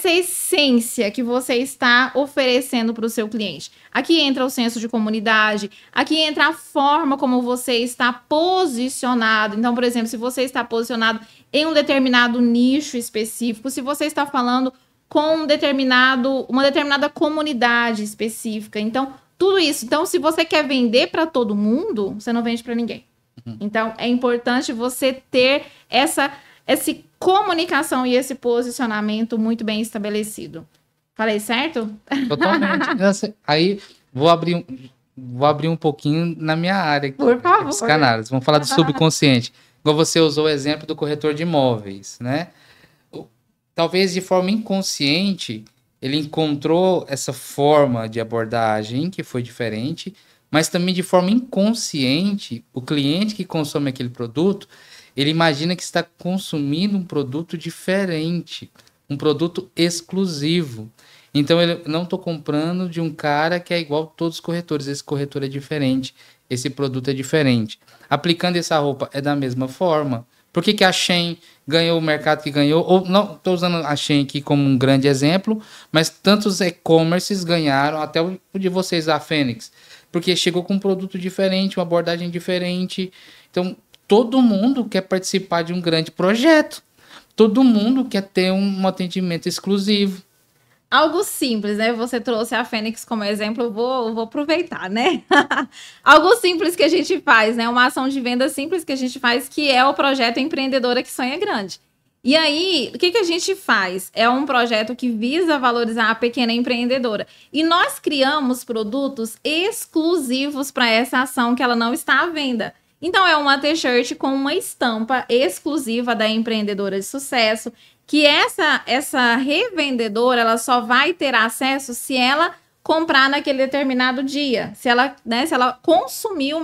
Speaker 1: essência que você está oferecendo para o seu cliente? Aqui entra o senso de comunidade, aqui entra a forma como você está posicionado. Então, por exemplo, se você está posicionado em um determinado nicho específico, se você está falando com uma determinada comunidade específica. Então, tudo isso. Então, se você quer vender para todo mundo, você não vende para ninguém. Então, é importante você ter essa comunicação e esse posicionamento muito bem estabelecido. Falei certo?
Speaker 3: Totalmente. Aí, vou abrir um pouquinho na minha área.
Speaker 1: Por favor.
Speaker 3: Psicanálise. Vamos falar do subconsciente. Igual você usou o exemplo do corretor de imóveis, né? Talvez de forma inconsciente, ele encontrou essa forma de abordagem que foi diferente, mas também de forma inconsciente, o cliente que consome aquele produto, ele imagina que está consumindo um produto diferente, um produto exclusivo. Então, eu não estou comprando de um cara que é igual a todos os corretores. Esse corretor é diferente, esse produto é diferente. Aplicando essa roupa é da mesma forma. Por que a Shein ganhou o mercado que ganhou? Ou não, estou usando a Shein aqui como um grande exemplo, mas tantos e-commerces ganharam, até o de vocês, a Fênix, porque chegou com um produto diferente, uma abordagem diferente. Então, todo mundo quer participar de um grande projeto. Todo mundo quer ter um atendimento exclusivo.
Speaker 1: Algo simples, né? Você trouxe a Fênix como exemplo, eu vou aproveitar, né? Algo simples que a gente faz, né? Uma ação de venda simples que a gente faz, que é o projeto Empreendedora que Sonha Grande. E aí, o que a gente faz? É um projeto que visa valorizar a pequena empreendedora. E nós criamos produtos exclusivos para essa ação que ela não está à venda. Então, é uma t-shirt com uma estampa exclusiva da empreendedora de sucesso, que essa revendedora, ela só vai ter acesso se ela comprar naquele determinado dia, se ela consumir o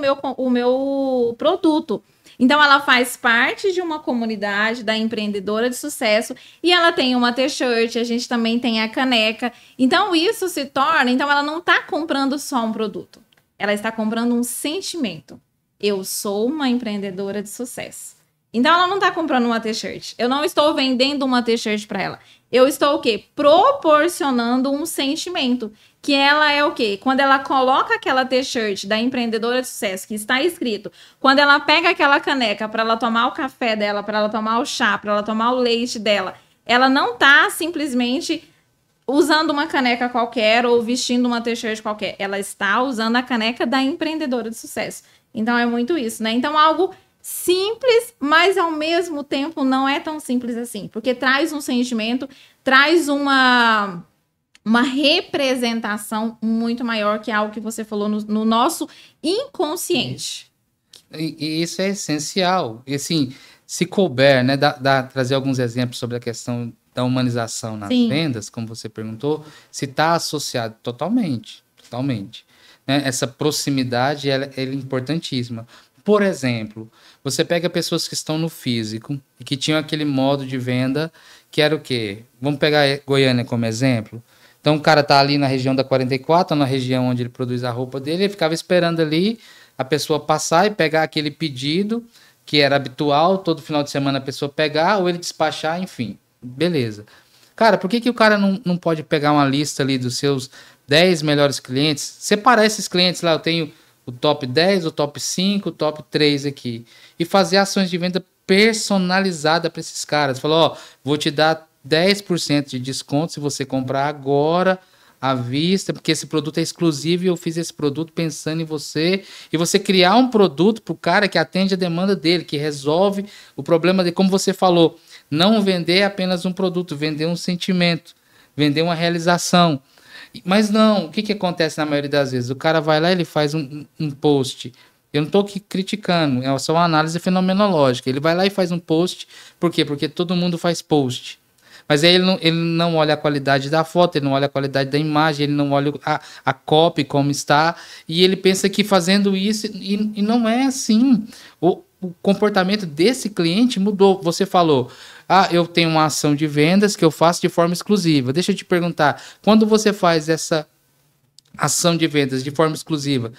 Speaker 1: meu produto. Então, ela faz parte de uma comunidade da empreendedora de sucesso e ela tem uma t-shirt, a gente também tem a caneca. Então, isso se torna... Então, ela não está comprando só um produto, ela está comprando um sentimento. Eu sou uma empreendedora de sucesso. Então ela não tá comprando uma t-shirt. Eu não estou vendendo uma t-shirt para ela. Eu estou o quê? Proporcionando um sentimento. Que ela é o quê? Quando ela coloca aquela t-shirt da empreendedora de sucesso, que está escrito, quando ela pega aquela caneca para ela tomar o café dela, para ela tomar o chá, para ela tomar o leite dela, ela não tá simplesmente usando uma caneca qualquer ou vestindo uma t-shirt qualquer. Ela está usando a caneca da empreendedora de sucesso. Então é muito isso, né? Então algo simples, mas ao mesmo tempo não é tão simples assim, porque traz um sentimento, traz uma representação muito maior que algo que você falou no nosso inconsciente.
Speaker 3: E isso é essencial. E assim, se couber, né, trazer alguns exemplos sobre a questão da humanização nas vendas, como você perguntou, se está associado totalmente, né? Essa proximidade ela é importantíssima. Por exemplo, você pega pessoas que estão no físico e que tinham aquele modo de venda que era o quê? Vamos pegar Goiânia como exemplo. Então o cara tá ali na região da 44, na região onde ele produz a roupa dele, ele ficava esperando ali a pessoa passar e pegar aquele pedido que era habitual, todo final de semana a pessoa pegar ou ele despachar, enfim, beleza. Cara, por que o cara não pode pegar uma lista ali dos seus 10 melhores clientes, separar esses clientes lá, eu tenho o top 10, o top 5, o top 3 aqui, e fazer ações de venda personalizada para esses caras. Falou, ó, vou te dar 10% de desconto se você comprar agora à vista, porque esse produto é exclusivo e eu fiz esse produto pensando em você. E você criar um produto para o cara que atende a demanda dele, que resolve o problema dele. Como você falou, não vender apenas um produto, vender um sentimento, vender uma realização. Mas não, o que acontece na maioria das vezes? O cara vai lá e ele faz um post. Eu não estou aqui criticando, é só uma análise fenomenológica. Ele vai lá e faz um post. Por quê? Porque todo mundo faz post. Mas aí ele não olha a qualidade da foto, ele não olha a qualidade da imagem, ele não olha a copy como está. E ele pensa que fazendo isso, e não é assim. O comportamento desse cliente mudou. Você falou, eu tenho uma ação de vendas que eu faço de forma exclusiva. Deixa eu te perguntar, quando você faz essa ação de vendas de forma exclusiva,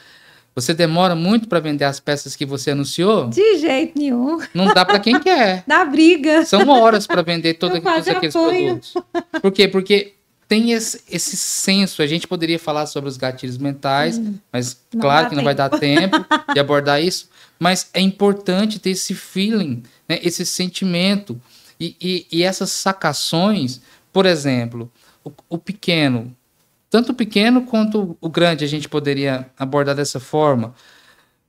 Speaker 3: você demora muito para vender as peças que você anunciou?
Speaker 1: De jeito nenhum.
Speaker 3: Não dá para quem quer.
Speaker 1: Dá briga.
Speaker 3: São horas para vender todos aqueles produtos. Por quê? Porque tem esse senso. A gente poderia falar sobre os gatilhos mentais, mas claro que não vai dar tempo de abordar isso. Mas é importante ter esse feeling, né? Esse sentimento. E essas sacações, por exemplo, o pequeno, tanto o pequeno quanto o grande a gente poderia abordar dessa forma.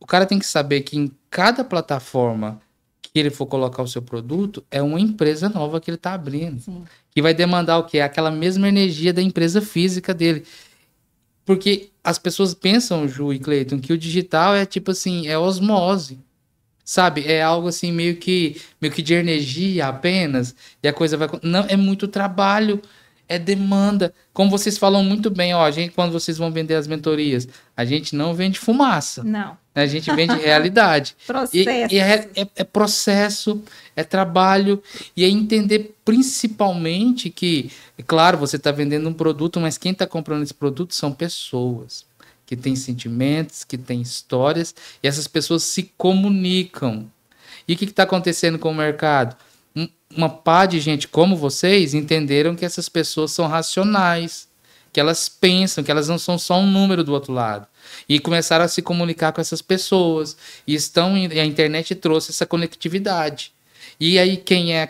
Speaker 3: O cara tem que saber que em cada plataforma que ele for colocar o seu produto, é uma empresa nova que ele está abrindo. Sim. Que vai demandar o quê? Aquela mesma energia da empresa física dele. Porque as pessoas pensam, Ju e Cleiton, que o digital é tipo assim, é osmose. Sabe? É algo assim meio que de energia apenas. E a coisa vai... Não, é muito trabalho. É demanda. Como vocês falam muito bem, ó, quando vocês vão vender as mentorias, a gente não vende fumaça.
Speaker 1: Não.
Speaker 3: A gente vende realidade.
Speaker 1: Processo.
Speaker 3: É processo, é trabalho, e é entender principalmente que, claro, você está vendendo um produto, mas quem está comprando esse produto são pessoas que têm sentimentos, que têm histórias, e essas pessoas se comunicam. E o que está acontecendo com o mercado? Uma pá de gente como vocês entenderam que essas pessoas são racionais, que elas pensam, que elas não são só um número do outro lado. E começaram a se comunicar com essas pessoas. E a internet trouxe essa conectividade. E aí quem é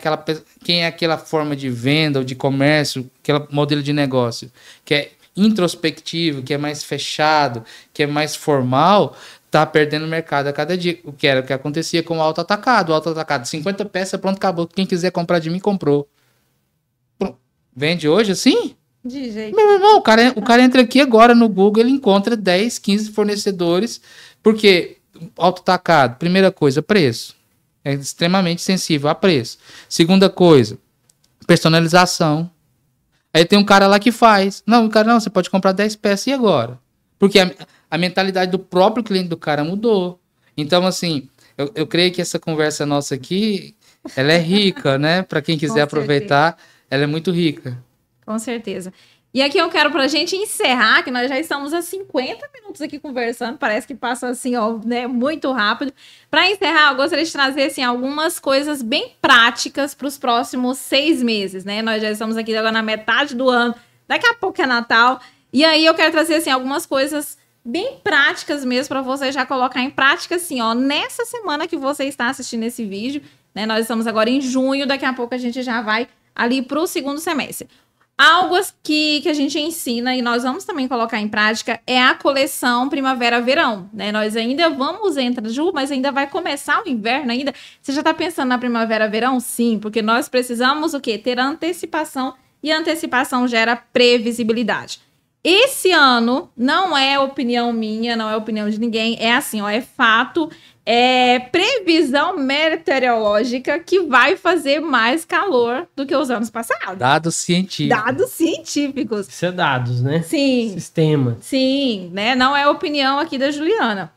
Speaker 3: aquela forma de venda ou de comércio, aquele modelo de negócio que é introspectivo, que é mais fechado, que é mais formal, tá perdendo mercado a cada dia. O que era o que acontecia com o autoatacado. O autoatacado, 50 peças, pronto, acabou. Quem quiser comprar de mim, comprou. Pronto. Vende hoje assim?
Speaker 1: De jeito.
Speaker 3: Meu irmão, o cara entra aqui agora no Google, ele encontra 10, 15 fornecedores, porque autoatacado, primeira coisa, preço. É extremamente sensível a preço. Segunda coisa, personalização. Aí tem um cara lá que faz. Não, o cara não, você pode comprar 10 peças e agora? Porque a mentalidade do próprio cliente do cara mudou. Então, assim, eu creio que essa conversa nossa aqui, ela é rica, né? Para quem quiser aproveitar, ela é muito rica.
Speaker 1: Com certeza. E aqui eu quero pra gente encerrar, que nós já estamos há 50 minutos aqui conversando, parece que passa assim, ó, né, muito rápido. Para encerrar, eu gostaria de trazer assim, algumas coisas bem práticas para os próximos 6 meses, né? Nós já estamos aqui agora na metade do ano, daqui a pouco é Natal. E aí eu quero trazer assim, algumas coisas bem práticas mesmo para você já colocar em prática assim, ó, nessa semana que você está assistindo esse vídeo, né? Nós estamos agora em junho, daqui a pouco a gente já vai ali para o segundo semestre. Algo que a gente ensina e nós vamos também colocar em prática é a coleção primavera-verão, né? Nós ainda vamos entrar, Ju, mas ainda vai começar o inverno ainda. Você já está pensando na primavera-verão? Sim, porque nós precisamos o quê? Ter antecipação e a antecipação gera previsibilidade. Esse ano não é opinião minha, não é opinião de ninguém, é assim, ó, é fato, é previsão meteorológica que vai fazer mais calor do que os anos passados.
Speaker 3: Dados científicos.
Speaker 1: Dados científicos.
Speaker 2: Isso é dados, né?
Speaker 1: Sim.
Speaker 2: Sistema.
Speaker 1: Sim, né? Não é opinião aqui da Juliana.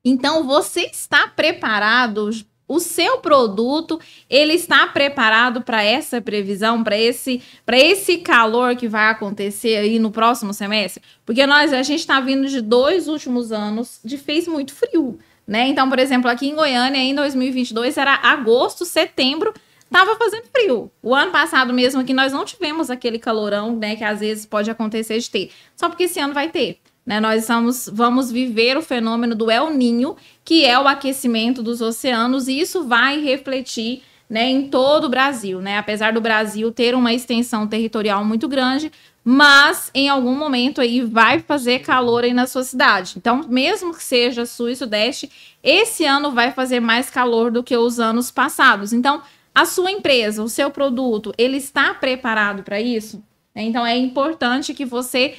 Speaker 1: Então, você está preparado? O seu produto, ele está preparado para essa previsão, para esse calor que vai acontecer aí no próximo semestre? Porque a gente está vindo de 2 últimos anos de fez muito frio, né? Então, por exemplo, aqui em Goiânia, em 2022, era agosto, setembro, estava fazendo frio. O ano passado mesmo aqui, nós não tivemos aquele calorão, né, que às vezes pode acontecer de ter. Só porque esse ano vai ter. Né, nós vamos viver o fenômeno do El Niño, que é o aquecimento dos oceanos, e isso vai refletir, né, em todo o Brasil, né? Apesar do Brasil ter uma extensão territorial muito grande, mas em algum momento aí vai fazer calor aí na sua cidade. Então, mesmo que seja sul e sudeste, esse ano vai fazer mais calor do que os anos passados. Então, a sua empresa, o seu produto, ele está preparado para isso? Então, é importante que você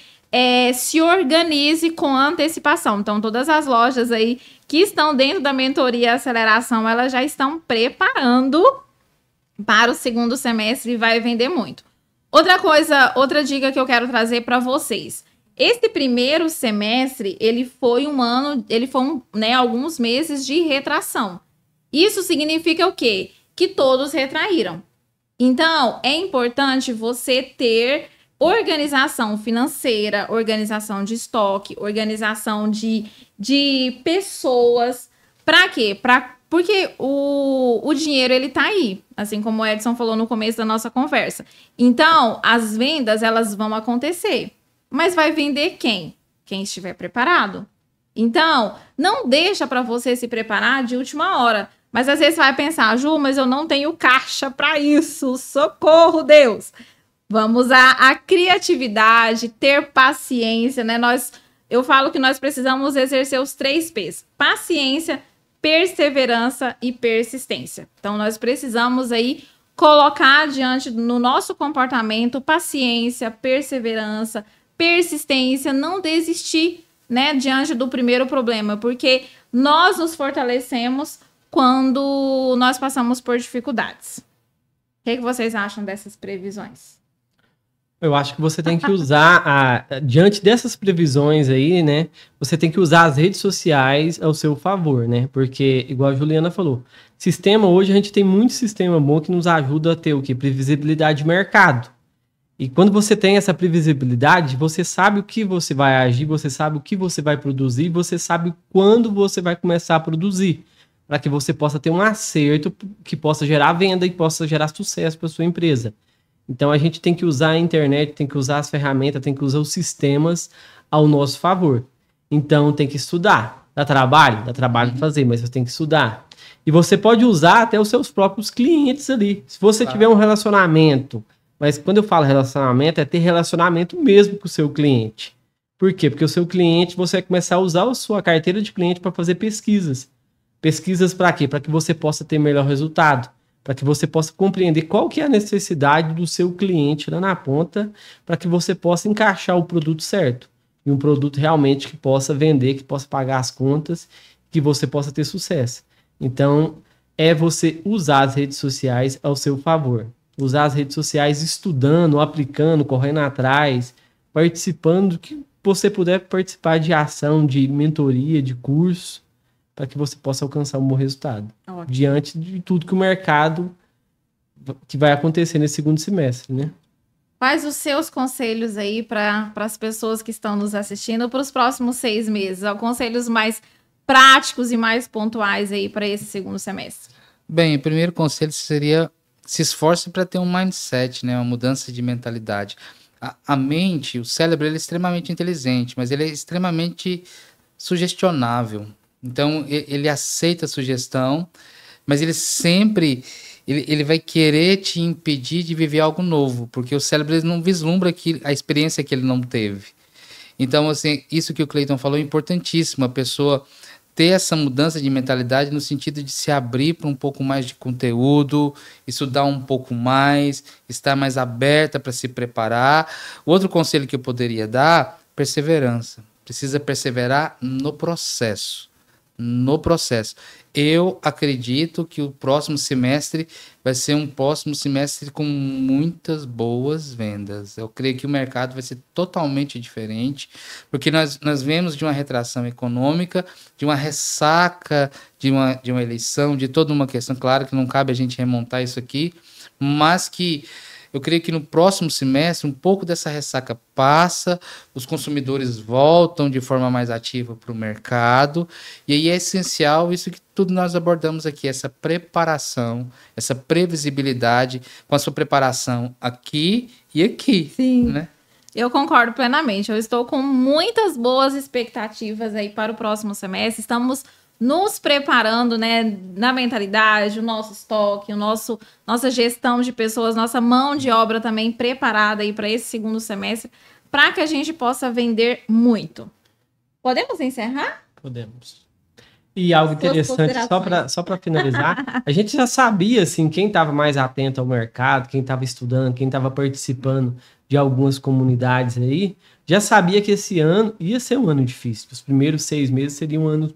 Speaker 1: se organize com antecipação. Então, todas as lojas aí que estão dentro da mentoria aceleração, elas já estão preparando para o segundo semestre e vai vender muito. Outra dica que eu quero trazer para vocês. Esse primeiro semestre, ele foi alguns meses de retração. Isso significa o quê? Que todos retraíram. Então, é importante você ter organização financeira, organização de estoque, organização de pessoas. Para quê? Porque o dinheiro, ele tá aí, assim como o Edson falou no começo da nossa conversa. Então, as vendas, elas vão acontecer. Mas vai vender quem? Quem estiver preparado. Então, não deixa para você se preparar de última hora. Mas às vezes você vai pensar, Ju, mas eu não tenho caixa para isso. Socorro, Deus! Vamos usar a criatividade, ter paciência, né? Eu falo que nós precisamos exercer os 3 P's. Paciência, perseverança e persistência. Então, nós precisamos aí colocar diante no nosso comportamento paciência, perseverança, persistência, não desistir, né, diante do primeiro problema, porque nós nos fortalecemos quando nós passamos por dificuldades. O que vocês acham dessas previsões?
Speaker 2: Eu acho que você tem que usar, diante dessas previsões aí, né? Você tem que usar as redes sociais ao seu favor, né? Porque, igual a Juliana falou, sistema hoje, a gente tem muito sistema bom que nos ajuda a ter o quê? Previsibilidade de mercado. E quando você tem essa previsibilidade, você sabe o que você vai agir, você sabe o que você vai produzir, você sabe quando você vai começar a produzir, para que você possa ter um acerto que possa gerar venda e possa gerar sucesso para sua empresa. Então, a gente tem que usar a internet, tem que usar as ferramentas, tem que usar os sistemas ao nosso favor. Então, tem que estudar. Dá trabalho para fazer, mas você tem que estudar. E você pode usar até os seus próprios clientes ali. Se você tiver um relacionamento, mas quando eu falo relacionamento, é ter relacionamento mesmo com o seu cliente. Por quê? Porque o seu cliente, você vai começar a usar a sua carteira de cliente para fazer pesquisas. Pesquisas para quê? Para que você possa ter melhor resultado. Para que você possa compreender qual que é a necessidade do seu cliente lá na ponta, para que você possa encaixar o produto certo. E um produto realmente que possa vender, que possa pagar as contas, que você possa ter sucesso. Então, é você usar as redes sociais ao seu favor. Usar as redes sociais estudando, aplicando, correndo atrás, participando do que você puder participar de ação, de mentoria, de curso, para que você possa alcançar um bom resultado. Ótimo. Diante de tudo que o mercado que vai acontecer nesse segundo semestre, né?
Speaker 1: Quais os seus conselhos aí para as pessoas que estão nos assistindo para os próximos 6 meses? Conselhos mais práticos e mais pontuais aí para esse segundo semestre.
Speaker 3: Bem, o primeiro conselho seria se esforce para ter um mindset, né? Uma mudança de mentalidade. A mente, o cérebro, ele é extremamente inteligente, mas ele é extremamente sugestionável. Então, ele aceita a sugestão, mas ele sempre ele vai querer te impedir de viver algo novo, porque o cérebro ele não vislumbra a experiência que ele não teve. Então, assim, isso que o Cleiton falou é importantíssimo, a pessoa ter essa mudança de mentalidade no sentido de se abrir para um pouco mais de conteúdo, estudar um pouco mais, estar mais aberta para se preparar. O outro conselho que eu poderia dar, perseverança. Precisa perseverar no processo. No processo. Eu acredito que o próximo semestre vai ser um próximo semestre com muitas boas vendas. Eu creio que o mercado vai ser totalmente diferente, porque nós vemos de uma retração econômica, de uma ressaca de uma eleição, de toda uma questão. Claro que não cabe a gente remontar isso aqui, mas que eu creio que no próximo semestre um pouco dessa ressaca passa, os consumidores voltam de forma mais ativa para o mercado, e aí é essencial isso que tudo nós abordamos aqui, essa preparação, essa previsibilidade, com a sua preparação aqui e aqui.
Speaker 1: Sim.
Speaker 3: Né?
Speaker 1: Eu concordo plenamente, eu estou com muitas boas expectativas aí para o próximo semestre, estamos nos preparando, né, na mentalidade, o nosso estoque, nossa gestão de pessoas, nossa mão de obra também preparada aí para esse segundo semestre, para que a gente possa vender muito. Podemos encerrar?
Speaker 2: Podemos. E algo interessante, só para finalizar, a gente já sabia, assim, quem estava mais atento ao mercado, quem estava estudando, quem estava participando de algumas comunidades aí, já sabia que esse ano ia ser um ano difícil. Os primeiros 6 meses seriam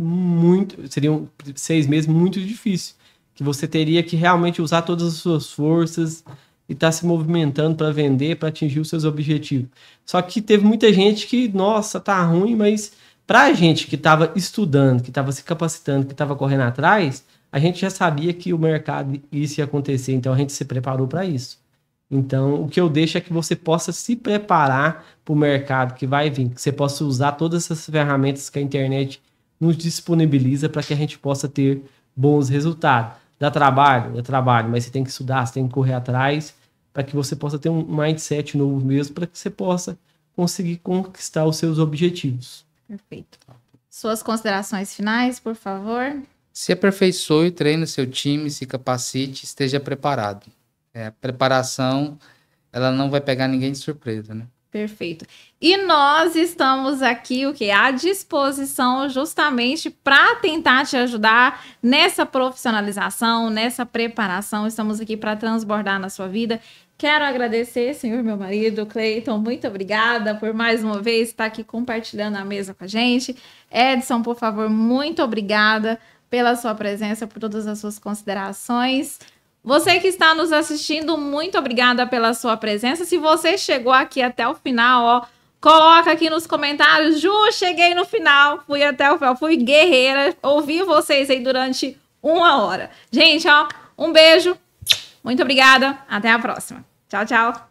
Speaker 2: seriam 6 meses muito difíceis, que você teria que realmente usar todas as suas forças e estar se movimentando para vender, para atingir os seus objetivos. Só que teve muita gente que, nossa, tá ruim, mas para a gente que estava estudando, que estava se capacitando, que estava correndo atrás, a gente já sabia que o mercado isso ia acontecer, então a gente se preparou para isso. Então, o que eu deixo é que você possa se preparar para o mercado que vai vir, que você possa usar todas essas ferramentas que a internet nos disponibiliza para que a gente possa ter bons resultados. Dá trabalho, mas você tem que estudar, você tem que correr atrás para que você possa ter um mindset novo mesmo, para que você possa conseguir conquistar os seus objetivos.
Speaker 1: Perfeito. Suas considerações finais, por favor.
Speaker 3: Se aperfeiçoe, treine seu time, se capacite, esteja preparado. A preparação, ela não vai pegar ninguém de surpresa, né?
Speaker 1: Perfeito. E nós estamos aqui, à disposição justamente para tentar te ajudar nessa profissionalização, nessa preparação. Estamos aqui para transbordar na sua vida. Quero agradecer, senhor meu marido, Cleiton, muito obrigada por mais uma vez estar aqui compartilhando a mesa com a gente. Edson, por favor, muito obrigada pela sua presença, por todas as suas considerações. Você que está nos assistindo, muito obrigada pela sua presença. Se você chegou aqui até o final, coloca aqui nos comentários. Ju, cheguei no final, fui até o final, fui guerreira, ouvi vocês aí durante 1 hora. Gente, um beijo, muito obrigada, até a próxima. Tchau, tchau.